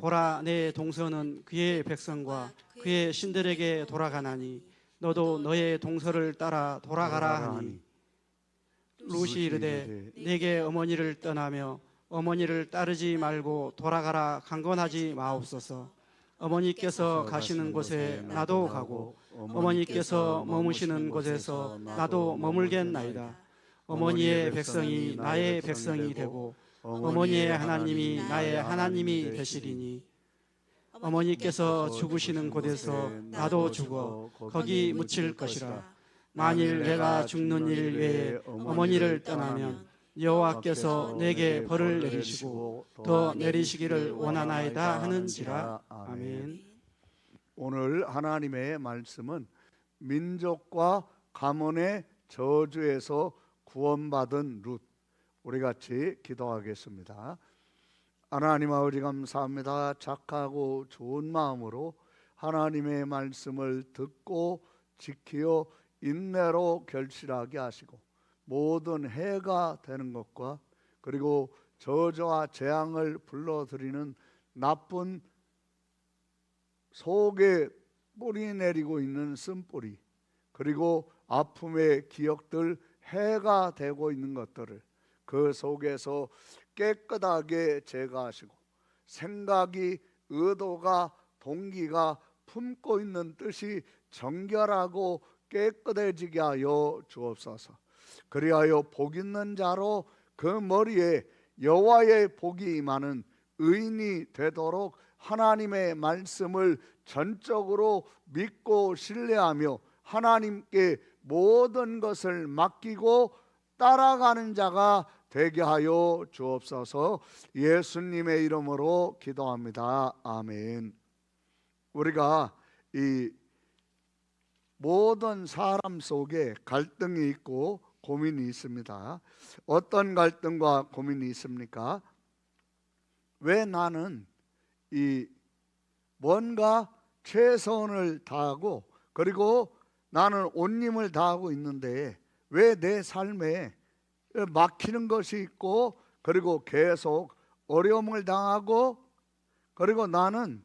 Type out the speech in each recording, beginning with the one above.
보라, 내 동서는 그의 백성과 그의 신들에게 돌아가나니 너도 너의 동서를 따라 돌아가라 하니 룻이 이르되 내게 어머니를 떠나며 어머니를 따르지 말고 돌아가라 강권하지 마옵소서. 어머니께서 가시는 곳에 나도 가고 어머니께서 머무시는 곳에서 나도 머물겠나이다. 어머니의 백성이 나의 백성이 되고 어머니의 하나님이 나의 하나님이 되시리니 어머니께서 죽으시는 곳에서 나도 죽어 거기 묻힐 것이라. 만일 내가 죽는 일 외에 어머니를 떠나면 여호와께서 내게 벌을 내리시고 더 내리시기를 원하나이다 하는지라. 아멘. 오늘 하나님의 말씀은 민족과 가문의 저주에서 구원받은 룻. 우리 같이 기도하겠습니다. 하나님 아버지 감사합니다. 착하고 좋은 마음으로 하나님의 말씀을 듣고 지키어 인내로 결실하게 하시고 모든 해가 되는 것과 그리고 저주와 재앙을 불러들이는 나쁜 속에 뿌리 내리고 있는 쓴뿌리 그리고 아픔의 기억들 해가 되고 있는 것들을 그 속에서 깨끗하게 제거하시고 생각이 의도가 동기가 품고 있는 뜻이 정결하고 깨끗해지게 하여 주옵소서. 그리하여 복 있는 자로 그 머리에 여호와의 복이 임하는 의인이 되도록 하나님의 말씀을 전적으로 믿고 신뢰하며 하나님께 모든 것을 맡기고 따라가는 자가 되게 하여 주옵소서. 예수님의 이름으로 기도합니다. 아멘. 우리가 이 모든 사람 속에 갈등이 있고 고민이 있습니다. 어떤 갈등과 고민이 있습니까? 왜 나는 이 뭔가 최선을 다하고 그리고 나는 온 힘을 다하고 있는데 왜 내 삶에 막히는 것이 있고 그리고 계속 어려움을 당하고 그리고 나는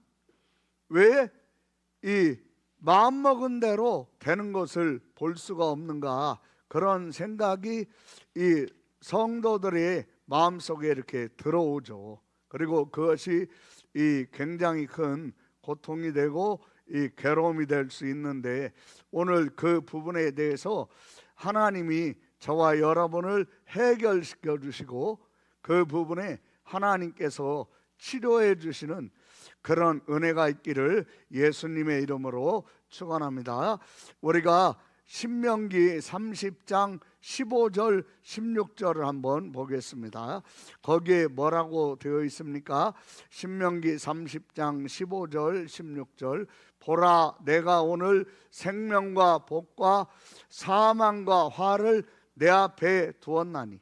왜 이 마음먹은 대로 되는 것을 볼 수가 없는가, 그런 생각이 이 성도들의 마음속에 이렇게 들어오죠. 그리고 그것이 이 굉장히 큰 고통이 되고 이 괴로움이 될 수 있는데 오늘 그 부분에 대해서 하나님이 저와 여러분을 해결시켜 주시고 그 부분에 하나님께서 치료해 주시는 그런 은혜가 있기를 예수님의 이름으로 축원합니다. 우리가 신명기 30장 15절 16절을 한번 보겠습니다. 거기에 뭐라고 되어 있습니까? 신명기 30장 15절 16절 보라, 내가 오늘 생명과 복과 사망과 화를 내 앞에 두었나니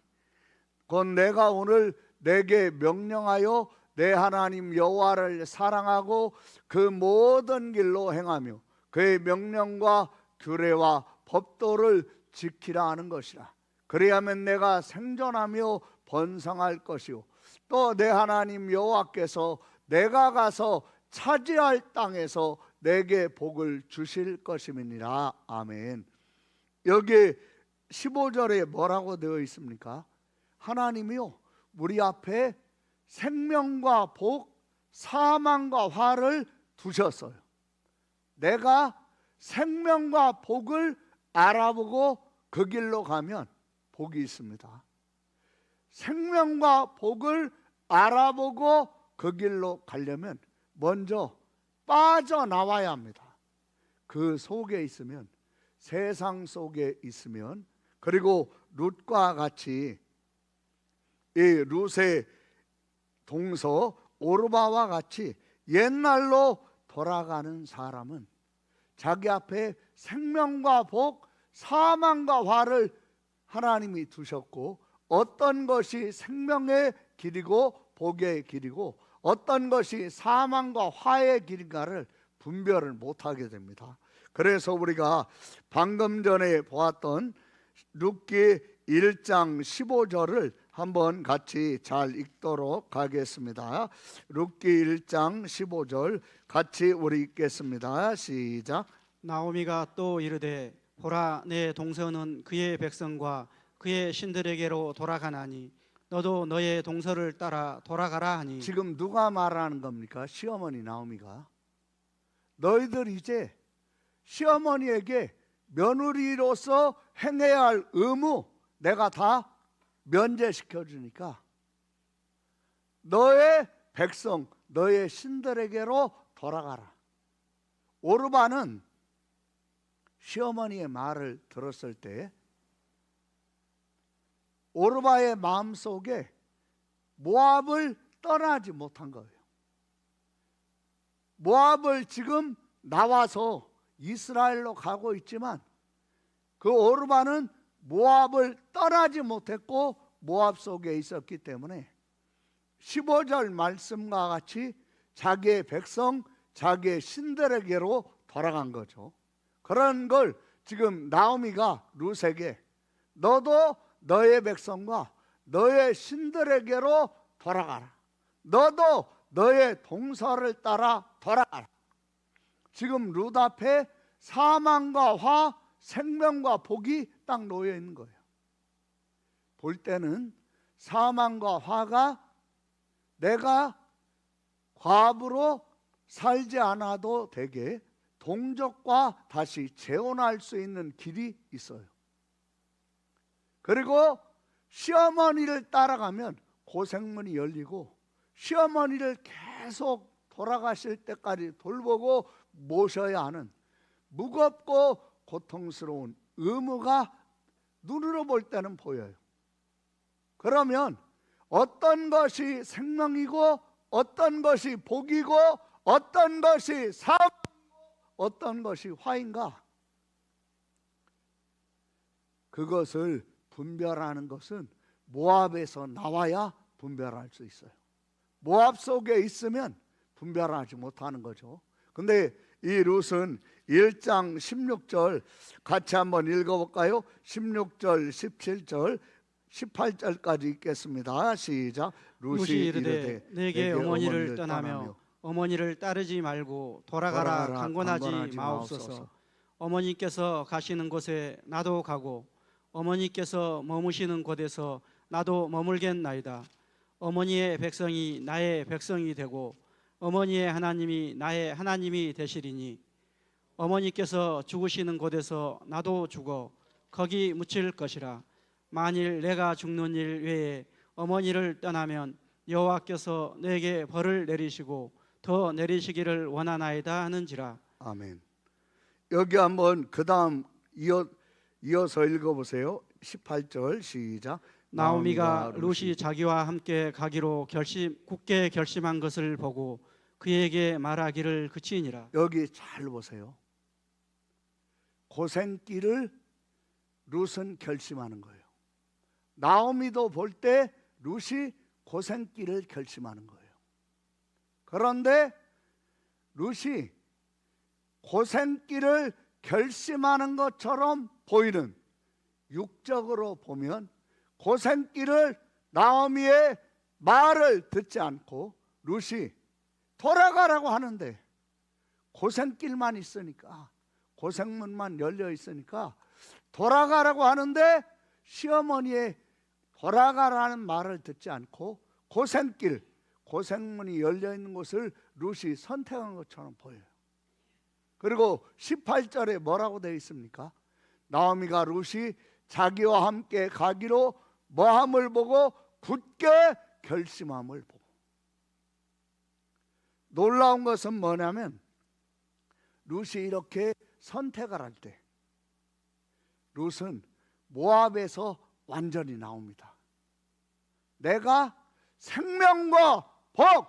곧 내가 오늘 내게 명령하여 내 하나님 여호와를 사랑하고 그 모든 길로 행하며 그의 명령과 규례와 법도를 지키라 하는 것이라. 그리하면 내가 생존하며 번성할 것이요 또 내 하나님 여호와께서 내가 가서 차지할 땅에서 내게 복을 주실 것임이니라. 아멘. 여기 15절에 뭐라고 되어 있습니까? 하나님이요 우리 앞에 생명과 복, 사망과 화를 두셨어요. 내가 생명과 복을 알아보고 그 길로 가면 복이 있습니다. 생명과 복을 알아보고 그 길로 가려면 먼저 빠져나와야 합니다. 그 속에 있으면, 세상 속에 있으면, 그리고 룻과 같이 이 룻의 동서 오르바와 같이 옛날로 돌아가는 사람은 자기 앞에 생명과 복, 사망과 화를 하나님이 두셨고 어떤 것이 생명의 길이고 복의 길이고 어떤 것이 사망과 화의 길인가를 분별을 못하게 됩니다. 그래서 우리가 방금 전에 보았던 룻기 1장 15절을 한번 같이 잘 읽도록 하겠습니다. 룻기 1장 15절 같이 우리 읽겠습니다. 시작. 나오미가 또 이르되 보라 내 동서는 그의 백성과 그의 신들에게로 돌아가나니 너도 너의 동서를 따라 돌아가라 하니. 지금 누가 말하는 겁니까? 시어머니 나오미가. 너희들 이제 시어머니에게 며느리로서 행해야 할 의무 내가 다 면제시켜 주니까 너의 백성, 너의 신들에게로 돌아가라. 오르바는 시어머니의 말을 들었을 때 오르바의 마음속에 모압을 떠나지 못한 거예요. 모압을 지금 나와서 이스라엘로 가고 있지만 그 오르바는 모압을 떠나지 못했고 모압 속에 있었기 때문에 15절 말씀과 같이 자기의 백성, 자기의 신들에게로 돌아간 거죠. 그런 걸 지금 나오미가 룻에게 너도 너의 백성과 너의 신들에게로 돌아가라. 너도 너의 동서를 따라 돌아가라. 지금 룻 앞에 사망과 화, 생명과 복이 딱 놓여 있는 거예요. 볼 때는 사망과 화가 내가 과부로 살지 않아도 되게 동족과 다시 재혼할 수 있는 길이 있어요. 그리고 시어머니를 따라가면 고생문이 열리고 시어머니를 계속 돌아가실 때까지 돌보고 모셔야 하는 무겁고 고통스러운 의무가 눈으로 볼 때는 보여요. 그러면 어떤 것이 생명이고 어떤 것이 복이고 어떤 것이 사업이고 어떤 것이 화인가? 그것을 분별하는 것은 모압에서 나와야 분별할 수 있어요. 모압 속에 있으면 분별하지 못하는 거죠. 근데 이 룻은 1장 16절 같이 한번 읽어볼까요? 16절, 17절, 18절까지 읽겠습니다. 시작. 룻이 이르되 내게 어머니를 떠나며 어머니를 따르지 말고 돌아가라 강권하지 마옵소서. 어머니께서 가시는 곳에 나도 가고 어머니께서 머무시는 곳에서 나도 머물겠나이다. 어머니의 백성이 나의 백성이 되고 어머니의 하나님이 나의 하나님이 되시리니 어머니께서 죽으시는 곳에서 나도 죽어 거기 묻힐 것이라. 만일 내가 죽는 일 외에 어머니를 떠나면 여호와께서 내게 벌을 내리시고 더 내리시기를 원하나이다 하는지라. 아멘. 여기 한번 그 다음 이어서 읽어보세요. 18절 시작. 나오미가 룻이 자기와 함께 가기로 굳게 결심한 것을 보고 그에게 말하기를 그치니라. 여기 잘 보세요. 고생길을 룻은 결심하는 거예요. 나오미도 볼 때 룻이 고생길을 결심하는 거예요. 그런데 룻이 고생길을 결심하는 것처럼 보이는, 육적으로 보면 고생길을 나오미의 말을 듣지 않고 룻이 돌아가라고 하는데 고생길만 있으니까, 고생문만 열려 있으니까 돌아가라고 하는데 시어머니의 돌아가라는 말을 듣지 않고 고생길, 고생문이 열려 있는 곳을 룻이 선택한 것처럼 보여요. 그리고 18절에 뭐라고 되어 있습니까? 나오미가 룻이 자기와 함께 가기로 뭐함을 보고 굳게 결심함을 보고. 놀라운 것은 뭐냐면 룻이 이렇게 선택을 할 때 룻은 모압에서 완전히 나옵니다. 내가 생명과 복,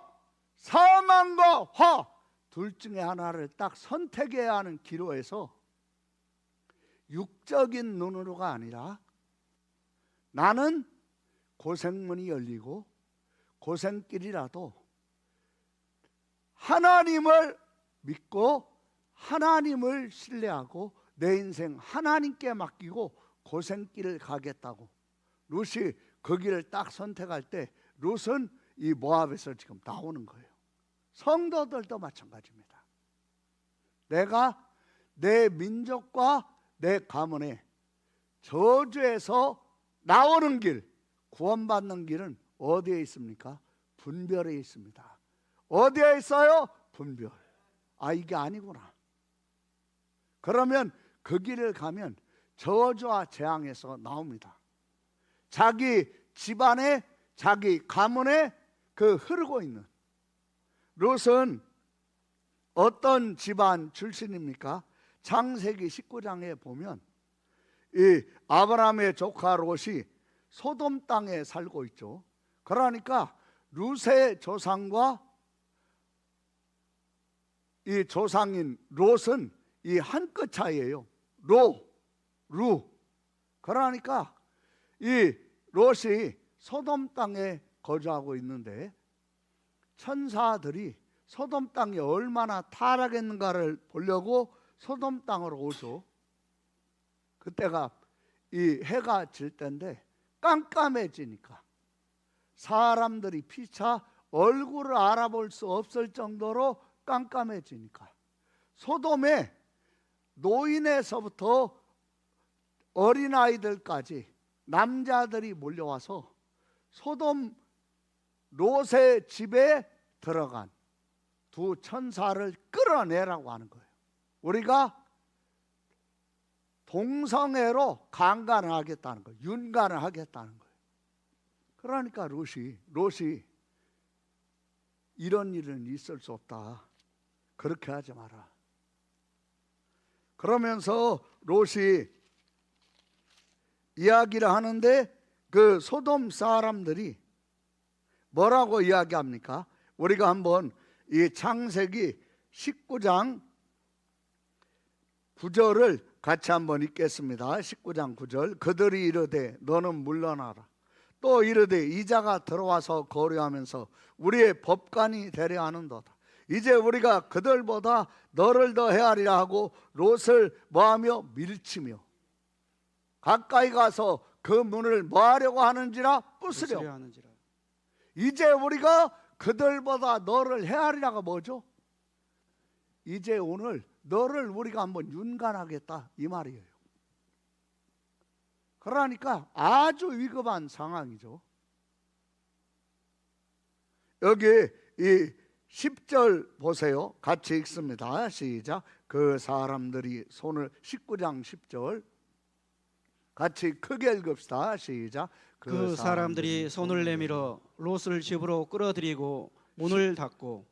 사망과 화 둘 중에 하나를 딱 선택해야 하는 기로에서 육적인 눈으로가 아니라 나는 고생문이 열리고 고생길이라도 하나님을 믿고 하나님을 신뢰하고 내 인생 하나님께 맡기고 고생길을 가겠다고 룻이 거기를 딱 선택할 때 롯은 이 모압에서 지금 나오는 거예요. 성도들도 마찬가지입니다. 내가 내 민족과 내 가문의 저주에서 나오는 길, 구원받는 길은 어디에 있습니까? 분별에 있습니다. 어디에 있어요? 분별. 아, 이게 아니구나. 그러면 그 길을 가면 저주와 재앙에서 나옵니다. 자기 집안에, 자기 가문에 그 흐르고 있는. 롯은 어떤 집안 출신입니까? 창세기 19장에 보면 이 아브라함의 조카 롯이 소돔 땅에 살고 있죠. 그러니까 롯의 조상과 이 조상인 롯은 이 한 끗 차이예요. 루. 그러니까 이 롯이 소돔 땅에 거주하고 있는데 천사들이 소돔 땅이 얼마나 타락했는가를 보려고 소돔 땅으로 오죠. 그때가 이 해가 질 때인데 깜깜해지니까 사람들이 피차 얼굴을 알아볼 수 없을 정도로 깜깜해지니까 소돔에 노인에서부터 어린아이들까지 남자들이 몰려와서 소돔 롯의 집에 들어간 두 천사를 끌어내라고 하는 거예요. 우리가 동성애로 강간을 하겠다는 거예요. 윤간을 하겠다는 거예요. 그러니까 롯이 이런 일은 있을 수 없다. 그렇게 하지 마라. 그러면서 롯이 이야기를 하는데 그 소돔 사람들이 뭐라고 이야기합니까? 우리가 한번 이 창세기 19장 9절을 같이 한번 읽겠습니다. 19장 9절. 그들이 이르되 너는 물러나라. 또 이르되 이자가 들어와서 거류하면서 우리의 법관이 되려 하는도다. 이제 우리가 그들보다 너를 더 헤아리라 하고 롯을 뭐하며 밀치며 가까이 가서 그 문을 뭐하려고 하는지라 부수려. 이제 우리가 그들보다 너를 헤아리라가 뭐죠? 이제 오늘 너를 우리가 한번 윤간하겠다 이 말이에요. 그러니까 아주 위급한 상황이죠. 여기 이 10절 보세요. 같이 읽습니다. 시작. 그 사람들이 손을 19장 10절 같이 크게 읽읍시다. 시작. 그 사람들이 손을 내밀어 롯을 집으로 끌어들이고 문을 닫고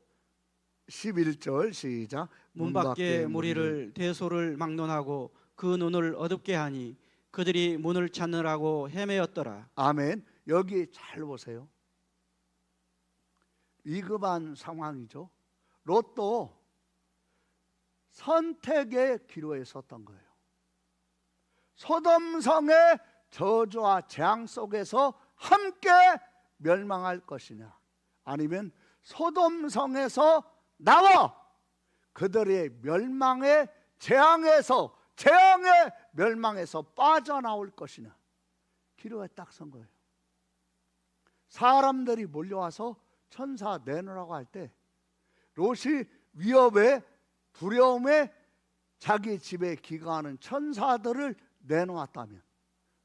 11절 시작. 문 밖에 무리를 대소를 막론하고 그 눈을 어둡게 하니 그들이 문을 찾느라고 헤매었더라. 아멘. 여기 잘 보세요. 위급한 상황이죠. 롯도 선택의 기로에 섰던 거예요. 소돔성의 저주와 재앙 속에서 함께 멸망할 것이냐, 아니면 소돔성에서 나와 그들의 멸망의 재앙의 멸망에서 빠져나올 것이냐, 기로에 딱 선 거예요. 사람들이 몰려와서 천사 내놓으라고 할 때 롯이 위협에 두려움에 자기 집에 기거하는 천사들을 내놓았다면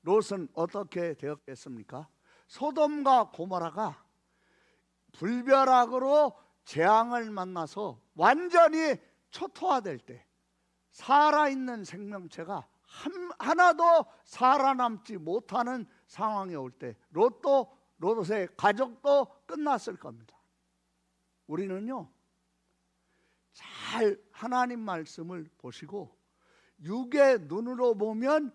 롯은 어떻게 되었겠습니까? 소돔과 고모라가 불벼락으로 재앙을 만나서 완전히 초토화될 때 살아있는 생명체가 하나도 살아남지 못하는 상황이 올 때 롯의 가족도 끝났을 겁니다. 우리는요, 잘 하나님 말씀을 보시고 육의 눈으로 보면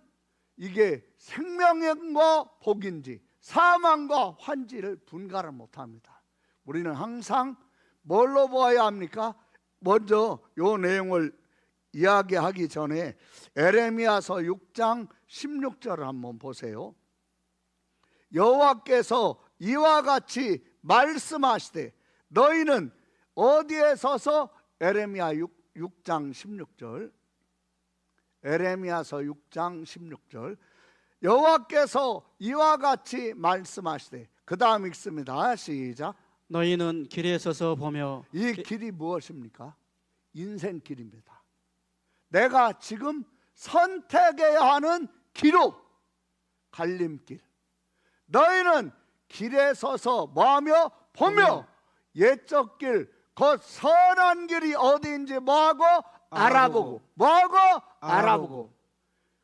이게 생명과 복인지 사망과 환지를 분간을 못합니다. 우리는 항상 뭘로 보아야 합니까? 먼저 이 내용을 이야기하기 전에 에레미야서 6장 16절을 한번 보세요. 여호와께서 이와 같이 말씀하시되 너희는 어디에 서서, 에레미야 6장 16절, 에레미야서 6장 16절, 여호와께서 이와 같이 말씀하시되, 그 다음 읽습니다. 시작. 너희는 길에 서서 보며. 이 길이 무엇입니까? 인생길입니다. 내가 지금 선택해야 하는 길로, 갈림길. 너희는 길에 서서 뭐하며? 보며 옛적 길, 곧 선한 길이 어디인지 뭐하고? 알아보고. 뭐하고? 알아보고.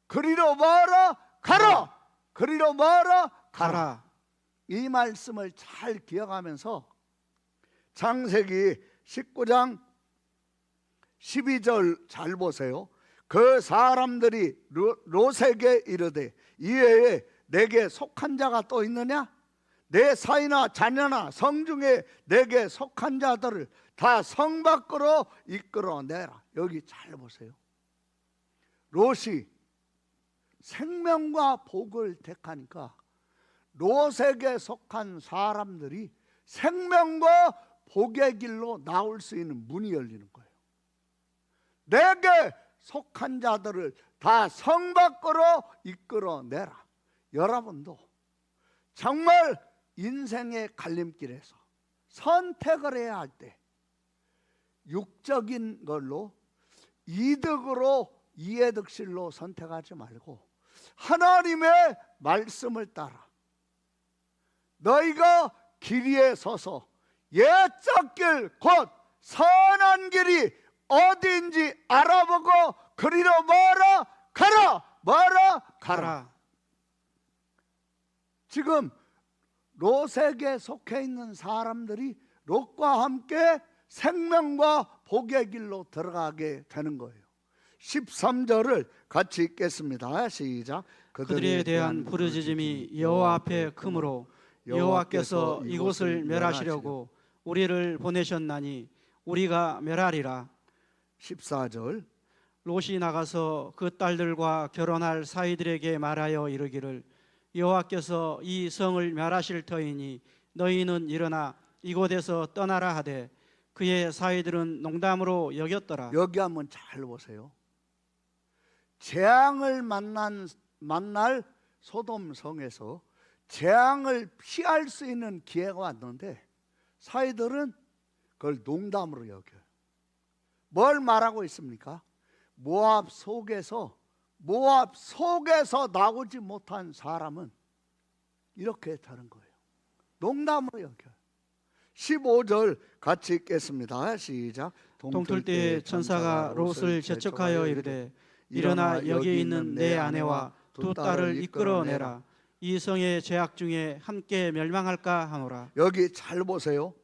그리로 뭐하러? 가라. 그리로 뭐하러? 가라. 이 말씀을 잘 기억하면서 창세기 19장 12절 잘 보세요. 그 사람들이 롯에게 이르되, 이외에 내게 속한 자가 또 있느냐? 내 사이나 자녀나 성중에 내게 속한 자들을 다 성 밖으로 이끌어내라. 여기 잘 보세요. 롯이 생명과 복을 택하니까 롯에게 속한 사람들이 생명과 복의 길로 나올 수 있는 문이 열리는 거예요. 내게 속한 자들을 다 성 밖으로 이끌어내라. 여러분도 정말 인생의 갈림길에서 선택을 해야 할 때 육적인 걸로 이득으로 이해득실로 선택하지 말고 하나님의 말씀을 따라 너희가 길 위에 서서 옛적 길, 곧 선한 길이 어디인지 알아보고 그리로 뭐라? 가라. 뭐라? 가라. 지금 롯에게 속해 있는 사람들이 롯과 함께 생명과 복의 길로 들어가게 되는 거예요. 13절을 같이 읽겠습니다. 시작. 그들에 대한 부르짖음이 여호와 앞에 크므로 여호와께서 이곳을 멸하시려고 우리를 보내셨나니 우리가 멸하리라. 14절. 롯이 나가서 그 딸들과 결혼할 사위들에게 말하여 이르기를, 여호와께서 이 성을 멸하실 터이니 너희는 일어나 이곳에서 떠나라 하되, 그의 사위들은 농담으로 여겼더라. 여기 한번 잘 보세요. 재앙을 만날 소돔 성에서 재앙을 피할 수 있는 기회가 왔는데 사위들은 그걸 농담으로 여겨요. 뭘 말하고 있습니까? 모압 속에서 나오지 못한 사람은 이렇게 다른 거예요. 농담으로 여겨요. 15절 같이 읽겠습니다. 시작. 동틀 때에 천사가 롯을 재촉하여 이르되, 일어나 여기 있는 내 아내와 두 딸을 이끌어내라. 이 성의 죄악 중에 함께 멸망할까 하노라. 여기 잘 보세요.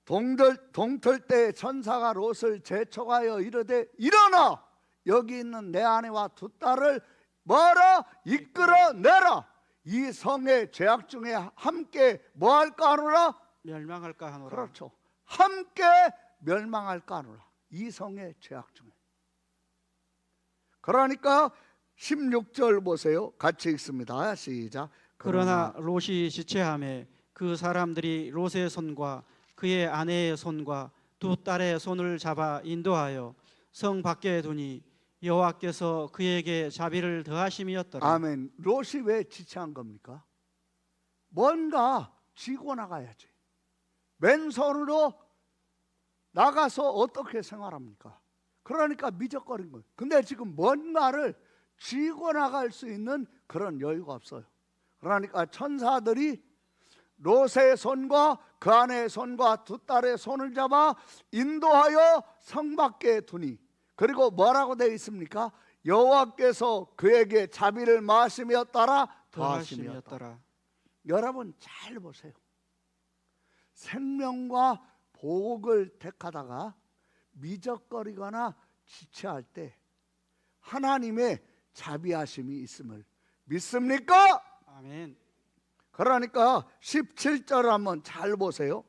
동틀 때 천사가 롯을 재촉하여 이르되, 일어나 여기 있는 내 아내와 두 딸을 뭐라? 이끌어내라. 이 성의 죄악 중에 함께 뭐 할까 하노라? 멸망할까 하노라. 그렇죠. 함께 멸망할까 하노라. 이 성의 죄악 중에. 그러니까 16절 보세요. 같이 읽습니다. 시작. 그러나 롯이 지체하매 그 사람들이 롯의 손과 그의 아내의 손과 두 딸의 손을 잡아 인도하여 성 밖에 두니 여호와께서 그에게 자비를 더하심이었더라. 아멘. 롯이 왜 지체한 겁니까? 뭔가 쥐고 나가야지. 맨손으로 나가서 어떻게 생활합니까? 그러니까 미적거린 거예요. 근데 지금 뭔가를 쥐고 나갈 수 있는 그런 여유가 없어요. 그러니까 천사들이 롯의 손과 그 아내의 손과 두 딸의 손을 잡아 인도하여 성 밖에 두니, 그리고 뭐라고 되어 있습니까? 여호와께서 그에게 자비를 마심이었더라, 더하심이었더라. 여러분 잘 보세요. 생명과 복을 택하다가 미적거리거나 지체할 때 하나님의 자비하심이 있음을 믿습니까? 아멘. 그러니까 17절 한번 잘 보세요.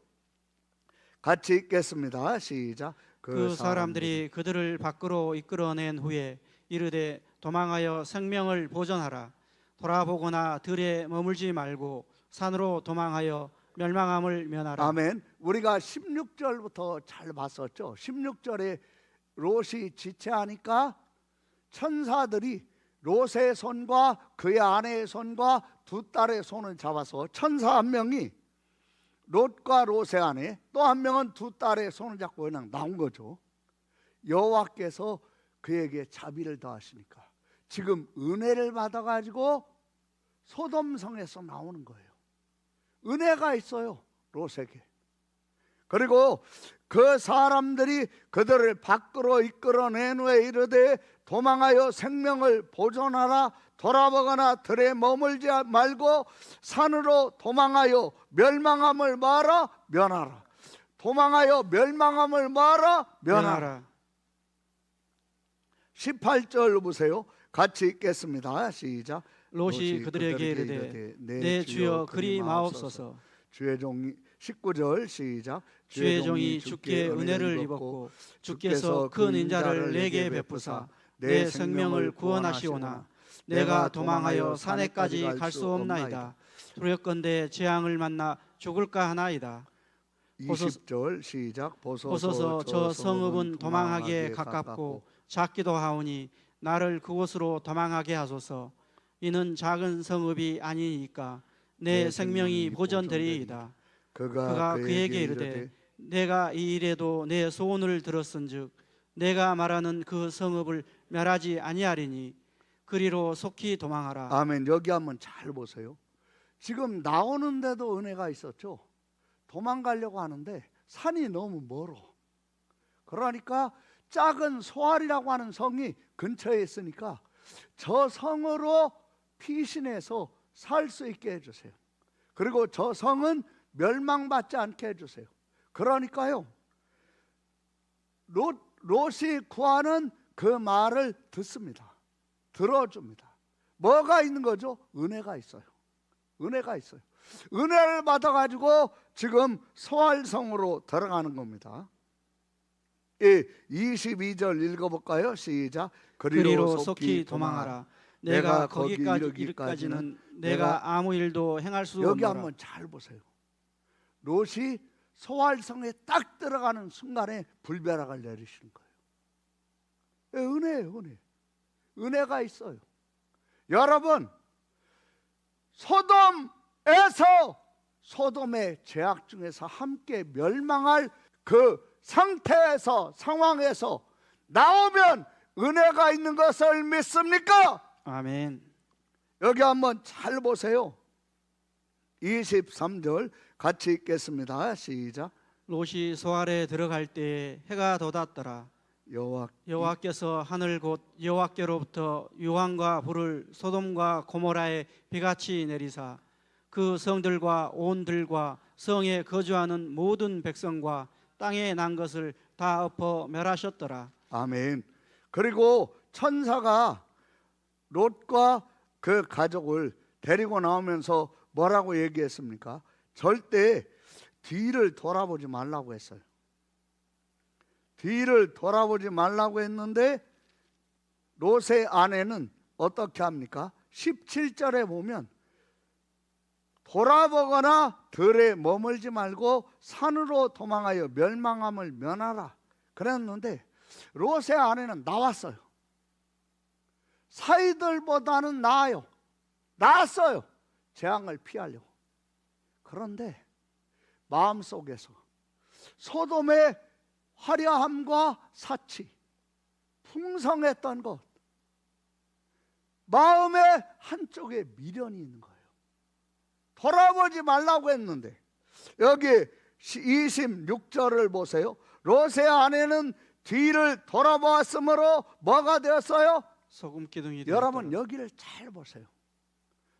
같이 읽겠습니다. 시작. 그 사람들이 그들을 밖으로 이끌어낸 후에 이르되, 도망하여 생명을 보존하라. 돌아보거나 들에 머물지 말고 산으로 도망하여 멸망함을 면하라. 아멘. 우리가 16절부터 잘 봤었죠. 16절에 롯이 지체하니까 천사들이 롯의 손과 그의 아내의 손과 두 딸의 손을 잡아서 천사 한 명이 롯과 롯의 아내, 또 한 명은 두 딸의 손을 잡고 그냥 나온 거죠. 여호와께서 그에게 자비를 더하시니까 지금 은혜를 받아가지고 소돔성에서 나오는 거예요. 은혜가 있어요, 롯에게. 그리고 그 사람들이 그들을 밖으로 이끌어낸 후에 이르되 도망하여 생명을 보존하라. 돌아보거나 들에 머물지 말고 산으로 도망하여 멸망함을 마라 면하라. 도망하여 멸망함을 마라 면하라. 18절 보세요. 같이 읽겠습니다. 시작. 롯이 그들에게 이르되 내 주여 그리 마옵소서. 주의 종이 19절 시작. 주의 종이 주께 은혜를 입었고 주께서 큰 인자를 내게 베푸사 내 생명을 구원하시오나 내가 도망하여 산에까지 갈 수 없나이다. 두렵건대 재앙을 만나 죽을까 하나이다. 20절 시작. 보소서 저 성읍은 도망하기에 가깝고 작기도 하오니 나를 그곳으로 도망하게 하소서. 이는 작은 성읍이 아니니까 내 생명이 보존되리이다. 그가 그에게 이르되 내가 이 일에도 내 소원을 들었은즉 내가 말하는 그 성읍을 멸하지 아니하리니 그리로 속히 도망하라. 아멘. 여기 한번 잘 보세요. 지금 나오는데도 은혜가 있었죠. 도망가려고 하는데 산이 너무 멀어. 그러니까 작은 소알이라고 하는 성이 근처에 있으니까 저 성으로 피신해서 살 수 있게 해주세요. 그리고 저 성은 멸망받지 않게 해주세요. 그러니까요, 롯이 구하는 그 말을 듣습니다. 들어줍니다. 뭐가 있는 거죠? 은혜가 있어요. 은혜가 있어요. 은혜를 받아가지고 지금 소알성으로 들어가는 겁니다. 22절 읽어볼까요? 시작. 그리로 속히 도망하라. 내가 거기까지 이르기까지는 내가 아무 일도 행할 수 없노라. 여기 한번 잘 보세요. 롯이 소알성에 딱 들어가는 순간에 불벼락을 내리시는 거예요. 은혜예요, 은혜. 은혜가 있어요. 여러분, 소돔의 죄악 중에서 함께 멸망할 그 상태에서, 상황에서 나오면 은혜가 있는 것을 믿습니까? 아멘. 여기 한번 잘 보세요. 23절 같이 읽겠습니다. 시작. 롯이 소알에 들어갈 때에 해가 돋았더라. 여호와께서 하늘 곧 여호와께로부터 유황과 불을 소돔과 고모라에 비같이 내리사 그 성들과 온 들과 성에 거주하는 모든 백성과 땅에 난 것을 다 엎어 멸하셨더라. 아멘. 그리고 천사가 롯과 그 가족을 데리고 나오면서 뭐라고 얘기했습니까? 절대 뒤를 돌아보지 말라고 했어요. 뒤를 돌아보지 말라고 했는데 롯의 아내는 어떻게 합니까? 17절에 보면 돌아보거나 들에 머물지 말고 산으로 도망하여 멸망함을 면하라 그랬는데 롯의 아내는 나왔어요. 사이들보다는 나았어요. 재앙을 피하려고. 그런데 마음속에서 소돔의 화려함과 사치, 풍성했던 것, 마음의 한쪽에 미련이 있는 거예요. 돌아보지 말라고 했는데 여기 26절을 보세요. 롯의 아내는 뒤를 돌아보았으므로 뭐가 되었어요? 소금 기둥이 되었다. 여러분 여기를 잘 보세요.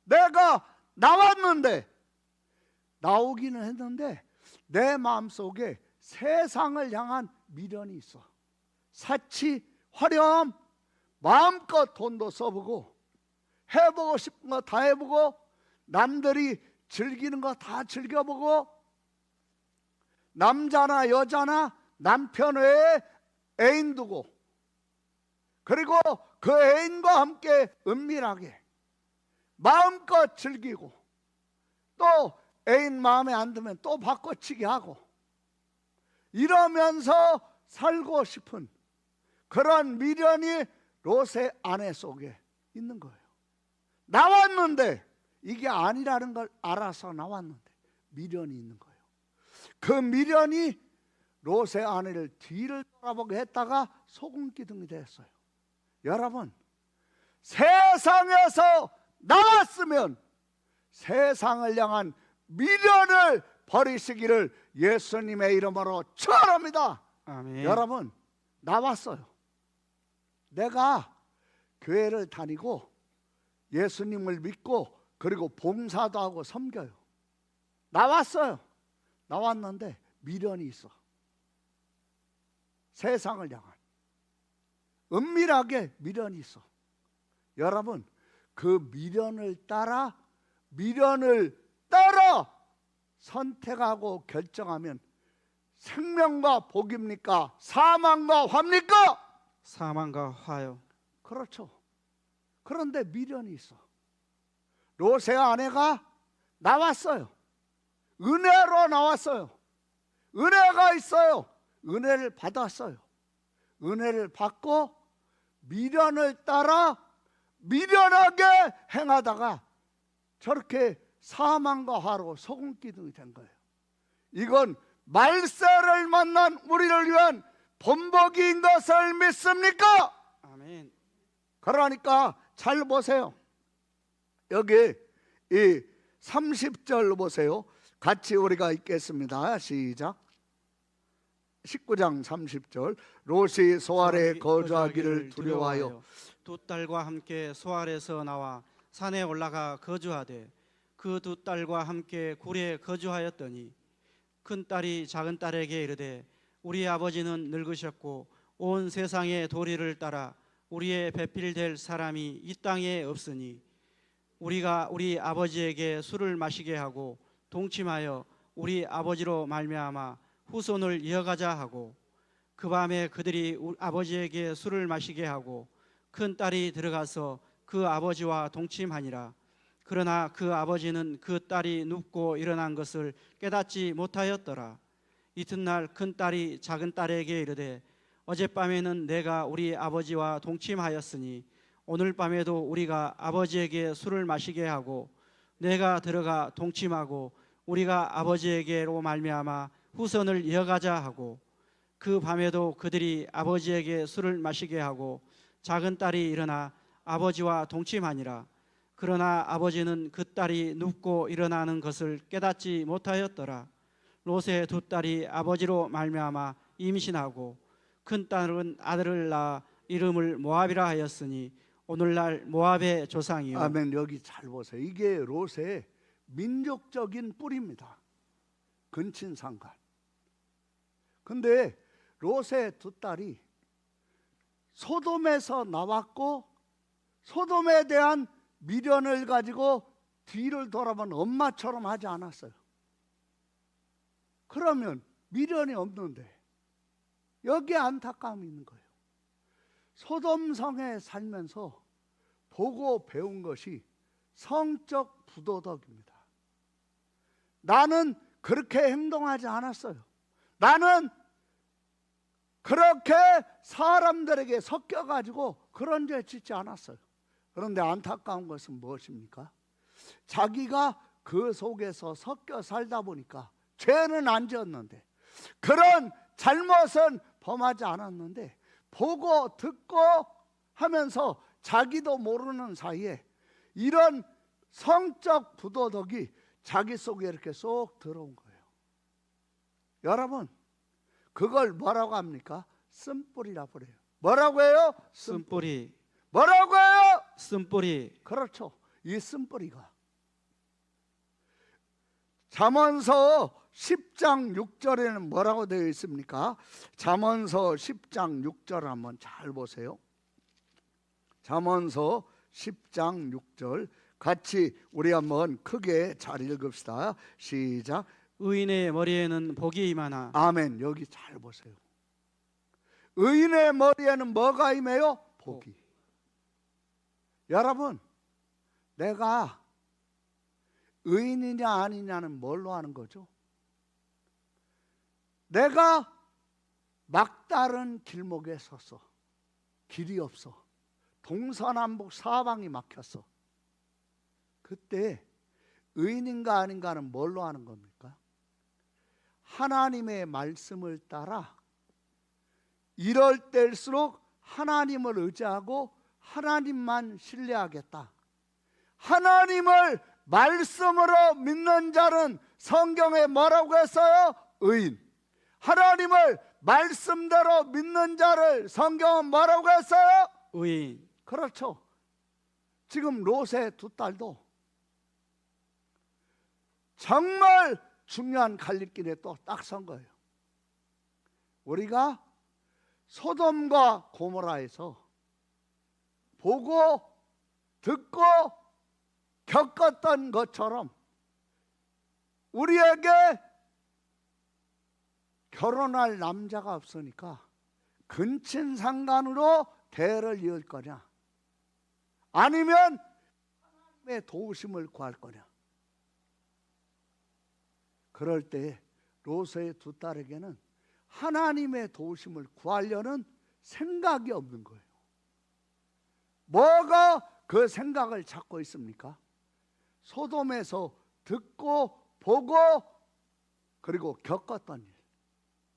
내가 나왔는데 나오기는 했는데 내 마음속에 세상을 향한 미련이 있어. 사치, 화려함, 마음껏 돈도 써보고 해보고 싶은 거 다 해보고 남들이 즐기는 거 다 즐겨보고 남자나 여자나 남편 외에 애인 두고 그리고 그 애인과 함께 은밀하게 마음껏 즐기고 또 애인 마음에 안 들면 또 바꿔치기 하고 이러면서 살고 싶은 그런 미련이 롯의 아내 속에 있는 거예요. 나왔는데 이게 아니라는 걸 알아서 나왔는데 미련이 있는 거예요. 그 미련이 롯의 아내를 뒤를 돌아보게 했다가 소금 기둥이 됐어요. 여러분, 세상에서 나왔으면 세상을 향한 미련을 버리시기를 예수님의 이름으로 축원합니다. 아멘. 여러분, 나왔어요. 내가 교회를 다니고 예수님을 믿고 그리고 봉사도 하고 섬겨요. 나왔어요. 나왔는데 미련이 있어. 세상을 향한 은밀하게 미련이 있어. 여러분, 그 미련을 따라 선택하고 결정하면 생명과 복입니까? 사망과 화입니까? 사망과 화요. 그렇죠. 그런데 미련이 있어. 롯의 아내가 나왔어요. 은혜로 나왔어요. 은혜가 있어요. 은혜를 받았어요. 은혜를 받고 미련을 따라 미련하게 행하다가 저렇게 사망과 화로 소금기둥이 된 거예요. 이건 말세를 만난 우리를 위한 본보기인 것을 믿습니까? 아멘. 그러니까 잘 보세요. 여기 이 30절 보세요. 같이 우리가 읽겠습니다. 시작. 19장 30절. 롯이 소알에 거주하기를 두려워하여 두 딸과 함께 소알에서 나와 산에 올라가 거주하되 그 두 딸과 함께 굴에 거주하였더니 큰 딸이 작은 딸에게 이르되 우리 아버지는 늙으셨고 온 세상의 도리를 따라 우리의 배필될 사람이 이 땅에 없으니 우리가 우리 아버지에게 술을 마시게 하고 동침하여 우리 아버지로 말미암아 후손을 이어가자 하고 그 밤에 그들이 아버지에게 술을 마시게 하고 큰 딸이 들어가서 그 아버지와 동침하니라. 그러나 그 아버지는 그 딸이 눕고 일어난 것을 깨닫지 못하였더라. 이튿날 큰 딸이 작은 딸에게 이르되 어젯밤에는 내가 우리 아버지와 동침하였으니 오늘 밤에도 우리가 아버지에게 술을 마시게 하고 내가 들어가 동침하고 우리가 아버지에게로 말미암아 후손을 이어가자 하고 그 밤에도 그들이 아버지에게 술을 마시게 하고 작은 딸이 일어나 아버지와 동침하니라. 그러나 아버지는 그 딸이 눕고 일어나는 것을 깨닫지 못하였더라. 롯의 두 딸이 아버지로 말미암아 임신하고 큰 딸은 아들을 낳아 이름을 모압이라 하였으니 오늘날 모압의 조상이요. 아멘. 여기 잘 보세요. 이게 롯의 민족적인 뿌리입니다. 근친상간. 근데 롯의 두 딸이 소돔에서 나왔고 소돔에 대한 미련을 가지고 뒤를 돌아본 엄마처럼 하지 않았어요. 그러면 미련이 없는데 여기에 안타까움이 있는 거예요. 소돔성에 살면서 보고 배운 것이 성적 부도덕입니다. 나는 그렇게 행동하지 않았어요. 나는 그렇게 사람들에게 섞여가지고 그런 죄 짓지 않았어요. 그런데 안타까운 것은 무엇입니까? 자기가 그 속에서 섞여 살다 보니까 죄는 안 지었는데 그런 잘못은 범하지 않았는데 보고 듣고 하면서 자기도 모르는 사이에 이런 성적 부도덕이 자기 속에 이렇게 쏙 들어온 거예요. 여러분, 그걸 뭐라고 합니까? 쓴뿌리라 그래요. 뭐라고 해요? 쓴뿌리. 뭐라고 해요? 쓴뿌리. 그렇죠. 이 쓴뿌리가 잠언서 10장 6절에는 뭐라고 되어 있습니까? 잠언서 10장 6절 한번 잘 보세요. 잠언서 10장 6절 같이 우리 한번 크게 잘 읽읍시다. 시작. 의인의 머리에는 복이 임하나. 아멘. 여기 잘 보세요. 의인의 머리에는 뭐가 임해요? 복이. 여러분, 내가 의인이냐 아니냐는 뭘로 하는 거죠? 내가 막다른 길목에 섰어. 길이 없어. 동서남북 사방이 막혔어. 그때 의인인가 아닌가는 뭘로 하는 겁니까? 하나님의 말씀을 따라 이럴 때일수록 하나님을 의지하고 하나님만 신뢰하겠다. 하나님을 말씀으로 믿는 자는 성경에 뭐라고 했어요? 의인. 하나님을 말씀대로 믿는 자를 성경은 뭐라고 했어요? 의인. 그렇죠. 지금 롯의 두 딸도 정말 중요한 갈림길에 또 딱 선 거예요. 우리가 소돔과 고모라에서 보고 듣고 겪었던 것처럼 우리에게 결혼할 남자가 없으니까 근친상간으로 대를 이을 거냐, 아니면 하나님의 도우심을 구할 거냐. 그럴 때 롯의 두 딸에게는 하나님의 도우심을 구하려는 생각이 없는 거예요. 뭐가 그 생각을 찾고 있습니까? 소돔에서 듣고 보고 그리고 겪었던 일.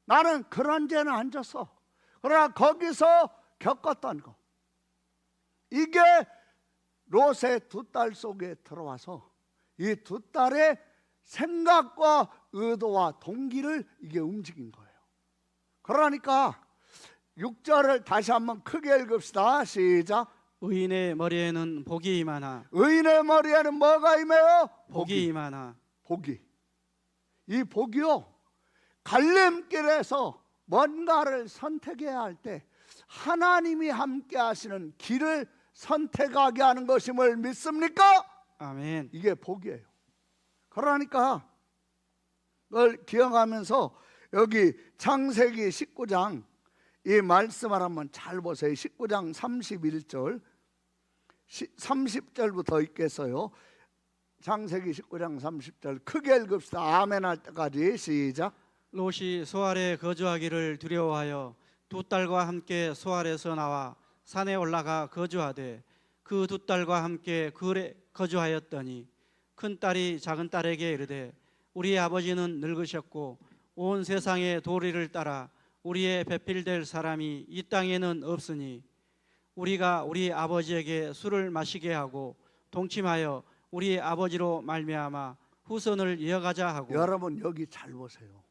나는 그런 죄는 안 졌어. 그러나 거기서 겪었던 거, 이게 롯의 두 딸 속에 들어와서 이 두 딸의 생각과 의도와 동기를 이게 움직인 거예요. 그러니까 6절을 다시 한번 크게 읽읍시다. 시작. 의인의 머리에는 복이 임하나. 의인의 머리에는 뭐가 임해요? 복이 임하나. 복이. 이 복이요, 갈림길에서 뭔가를 선택해야 할 때 하나님이 함께 하시는 길을 선택하게 하는 것임을 믿습니까? 아멘. 이게 복이에요. 그러니까 그걸 기억하면서 여기 창세기 19장 이 말씀을 한번 잘 보세요. 19장 31절 30절부터 읽겠어요. 창세기 19장 30절 크게 읽읍시다. 아멘 할 때까지. 시작. 롯이 소알에 거주하기를 두려워하여 두 딸과 함께 소알에서 나와 산에 올라가 거주하되 그 두 딸과 함께 그에 거주하였더니 큰 딸이 작은 딸에게 이르되 우리 아버지는 늙으셨고 온 세상의 도리를 따라 우리의 배필될 사람이 이 땅에는 없으니 우리가 우리 아버지에게 술을 마시게 하고 동침하여 우리 아버지로 말미암아 후손을 이어가자 하고. 여러분 여기 잘 보세요.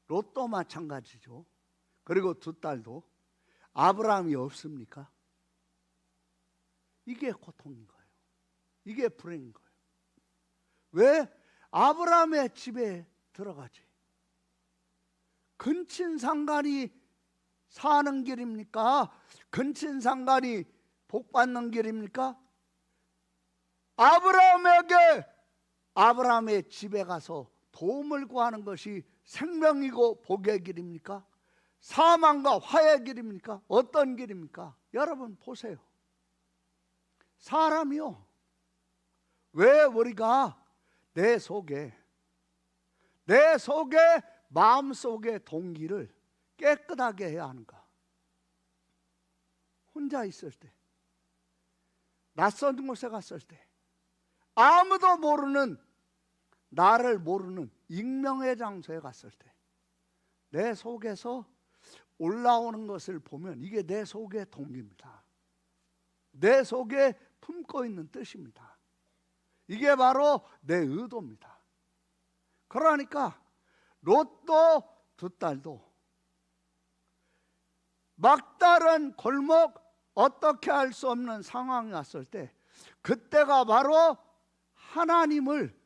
롯도 마찬가지죠. 그리고 두 딸도 아브라함이 없습니까? 이게 고통인 거예요. 이게 불행인 거예요. 왜? 아브라함의 집에 들어가지. 근친상간이 사는 길입니까? 근친상간이 복받는 길입니까? 아브라함에게 아브라함의 집에 가서 도움을 구하는 것이 생명이고 복의 길입니까? 사망과 화의 길입니까? 어떤 길입니까? 여러분 보세요. 사람이요, 왜 우리가 내 속에 마음속의 동기를 깨끗하게 해야 하는가? 혼자 있을 때, 낯선 곳에 갔을 때, 아무도 모르는, 나를 모르는 익명의 장소에 갔을 때 내 속에서 올라오는 것을 보면 이게 내 속의 동기입니다. 내 속에 품고 있는 뜻입니다. 이게 바로 내 의도입니다. 그러니까 롯도 두 딸도 막다른 골목, 어떻게 할 수 없는 상황이 왔을 때 그때가 바로 하나님을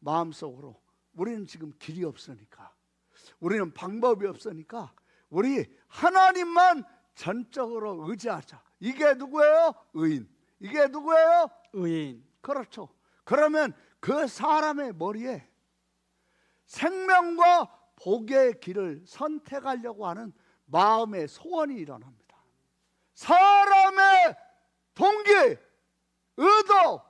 마음속으로, 우리는 지금 길이 없으니까, 우리는 방법이 없으니까 우리 하나님만 전적으로 의지하자. 이게 누구예요? 의인. 이게 누구예요? 의인. 그렇죠. 그러면 그 사람의 머리에 생명과 복의 길을 선택하려고 하는 마음의 소원이 일어납니다. 사람의 동기, 의도,